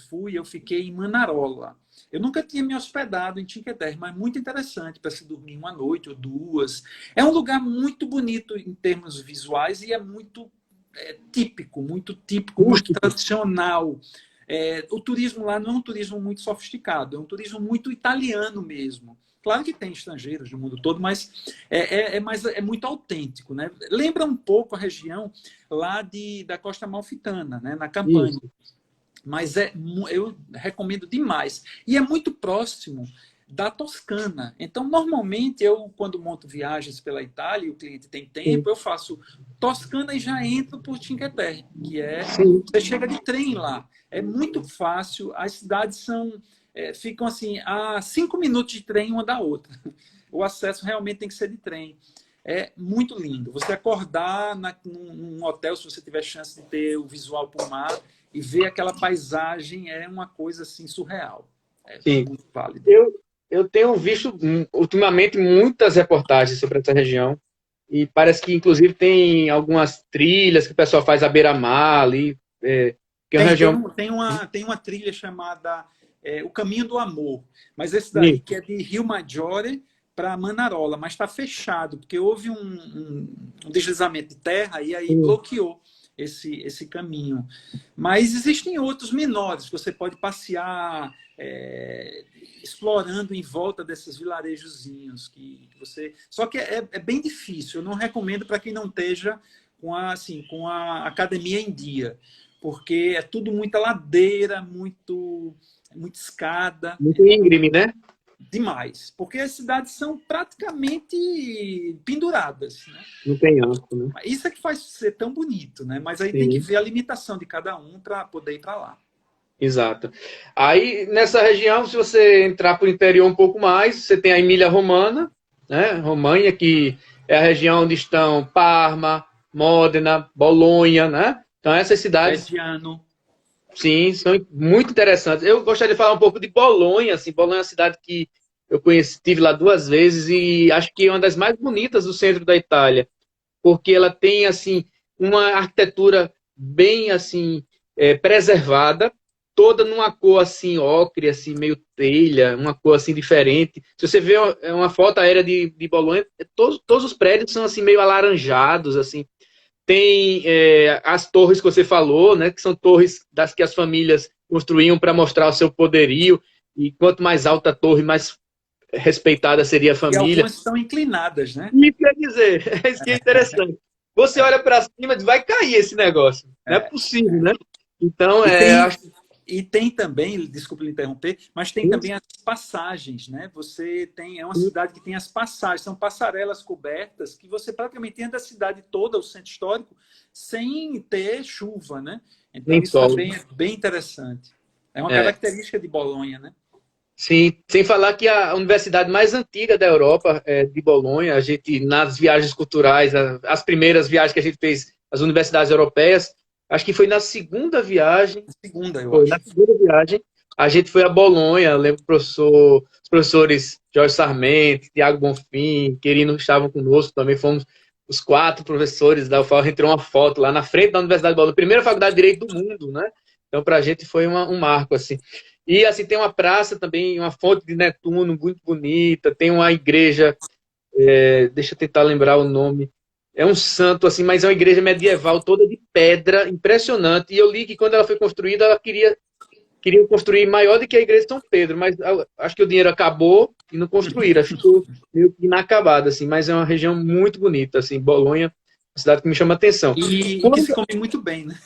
fiquei em Manarola. Eu nunca tinha me hospedado em Cinque Terre, mas muito interessante para se dormir uma noite ou duas. É um lugar muito bonito em termos visuais e é muito típico, muito tradicional. O turismo lá não é um turismo muito sofisticado, é um turismo muito italiano mesmo. Claro que tem estrangeiros do mundo todo, mas é muito autêntico, né? Lembra um pouco a região lá da Costa Amalfitana, né? Na Campania. Mas eu recomendo demais. E é muito próximo da Toscana. Então, normalmente, eu, quando monto viagens pela Itália e o cliente tem tempo, eu faço Toscana e já entro por Cinque Terre, que é... Sim. Você chega de trem lá. É muito fácil. As cidades ficam assim, a 5 minutos de trem uma da outra. O acesso realmente tem que ser de trem. É muito lindo. Você acordar num hotel, se você tiver chance de ter o visual para o mar e ver aquela paisagem, é uma coisa assim surreal. É Sim. muito válido. Eu tenho visto ultimamente muitas reportagens sobre essa região e parece que, inclusive, tem algumas trilhas que o pessoal faz à beira-mar ali, que é uma região... Tem uma trilha chamada O Caminho do Amor, mas esse daí Sim. que é de Rio Maggiore para Manarola, mas está fechado, porque houve um deslizamento de terra e aí bloqueou esse caminho. Mas existem outros menores, que você pode passear explorando em volta desses vilarejozinhos. Só que é bem difícil, eu não recomendo para quem não esteja com a academia em dia, porque é tudo muita ladeira, muita escada. Muito íngreme, né? Demais, porque as cidades são praticamente penduradas, né? Não tem ângulo, né? Isso é que faz ser tão bonito, né? Mas aí tem que Sim. ver a limitação de cada um para poder ir para lá. Exato. Aí, nessa região, se você entrar para o interior um pouco mais, você tem a Emília-Romana, né? Romanha, que é a região onde estão Parma, Modena, Bolonha, né? Então, essas cidades, Reggiano. sim, são muito interessantes. Eu gostaria de falar um pouco de Bolonha, assim. Bolonha é uma cidade que eu conheci, estive lá 2 vezes e acho que é uma das mais bonitas do centro da Itália, porque ela tem, assim, uma arquitetura bem, assim, preservada, toda numa cor, assim, ocre, assim, meio telha, uma cor, assim, diferente. Se você vê uma foto aérea de Bolonha, todos os prédios são, assim, meio alaranjados, assim. Tem as torres que você falou, né, que são torres das que as famílias construíam para mostrar o seu poderio, e quanto mais alta a torre, mais respeitada seria a E família. algumas estão inclinadas, né? E quer dizer, é isso que é interessante. Você olha para cima e diz, vai cair esse negócio. Não é possível, né? Então, E tem, acho que e tem também, desculpe lhe interromper, mas tem também as passagens, né? É uma cidade que tem as passagens, são passarelas cobertas que você praticamente entra a cidade toda, o centro histórico, sem ter chuva, né? Então nem isso solo. também é bem interessante. É uma É. característica de Bolonha, né? Sim, sem falar que a universidade mais antiga da Europa é de Bolonha. A gente, nas viagens culturais, as primeiras viagens que a gente fez às universidades europeias, acho que foi na segunda viagem, Segunda, eu acho. a gente foi a Bolonha. Eu lembro que os professores Jorge Sarmento, Tiago Bonfim, Querino estavam conosco, também fomos os 4 professores da UFAL, a gente tirou uma foto lá na frente da Universidade de Bolonha, primeira faculdade de Direito do mundo, né? Então, para a gente foi um marco, assim. E, assim, tem uma praça também, uma fonte de Netuno muito bonita, tem uma igreja, deixa eu tentar lembrar o nome, é um santo, assim, mas é uma igreja medieval toda de pedra, impressionante. E eu li que quando ela foi construída, ela queria construir maior do que a igreja de São Pedro, mas acho que o dinheiro acabou e não construíram, ficou meio que inacabada, assim, mas é uma região muito bonita, assim, Bolonha, uma cidade que me chama a atenção. E que se come muito bem, né?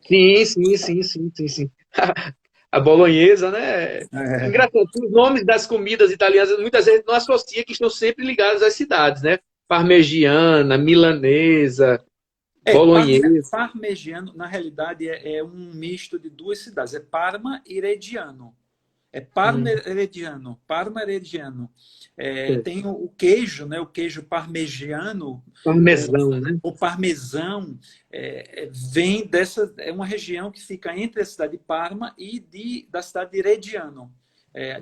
Sim, sim, sim, sim, sim, sim. A bolonhesa, né? Engraçado, os nomes das comidas italianas muitas vezes não associa que estão sempre ligados às cidades, né? Parmegiana, milanesa, bolonhesa. Parmegiano, na realidade, é um misto de duas cidades. É Parma e Reggiano. É Parma Herediano. Parma Herediano. Tem o queijo, né? O queijo parmegiano. Parmesão, né? O parmesão vem dessa. É uma região que fica entre a cidade de Parma e da cidade de Reggiano.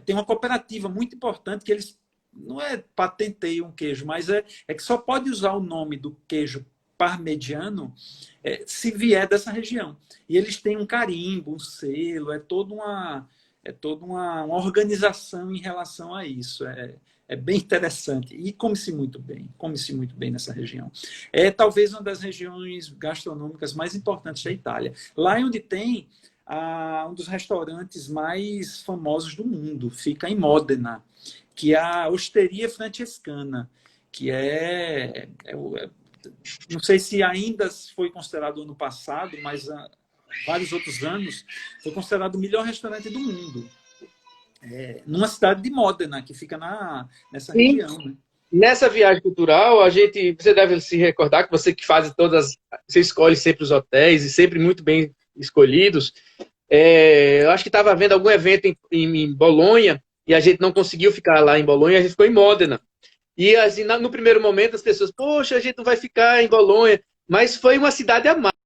Tem uma cooperativa muito importante que eles não patenteiam um queijo, mas é que só pode usar o nome do queijo parmegiano se vier dessa região. E eles têm um carimbo, um selo, é toda uma organização em relação a isso. É bem interessante. E come-se muito bem nessa região. É talvez uma das regiões gastronômicas mais importantes da Itália. Lá é onde tem um dos restaurantes mais famosos do mundo, fica em Modena, que é a Osteria Francescana, que não sei se ainda foi considerado ano passado, mas vários outros anos, foi considerado o melhor restaurante do mundo. numa cidade de Modena, que fica nessa Sim. região, né? Nessa viagem cultural, você deve se recordar que você que faz você escolhe sempre os hotéis e sempre muito bem escolhidos. Eu acho que estava havendo algum evento em Bolonha e a gente não conseguiu ficar lá em Bolonha, a gente ficou em Módena. E assim, no primeiro momento as pessoas, poxa, a gente não vai ficar em Bolonha, mas foi uma cidade a mais.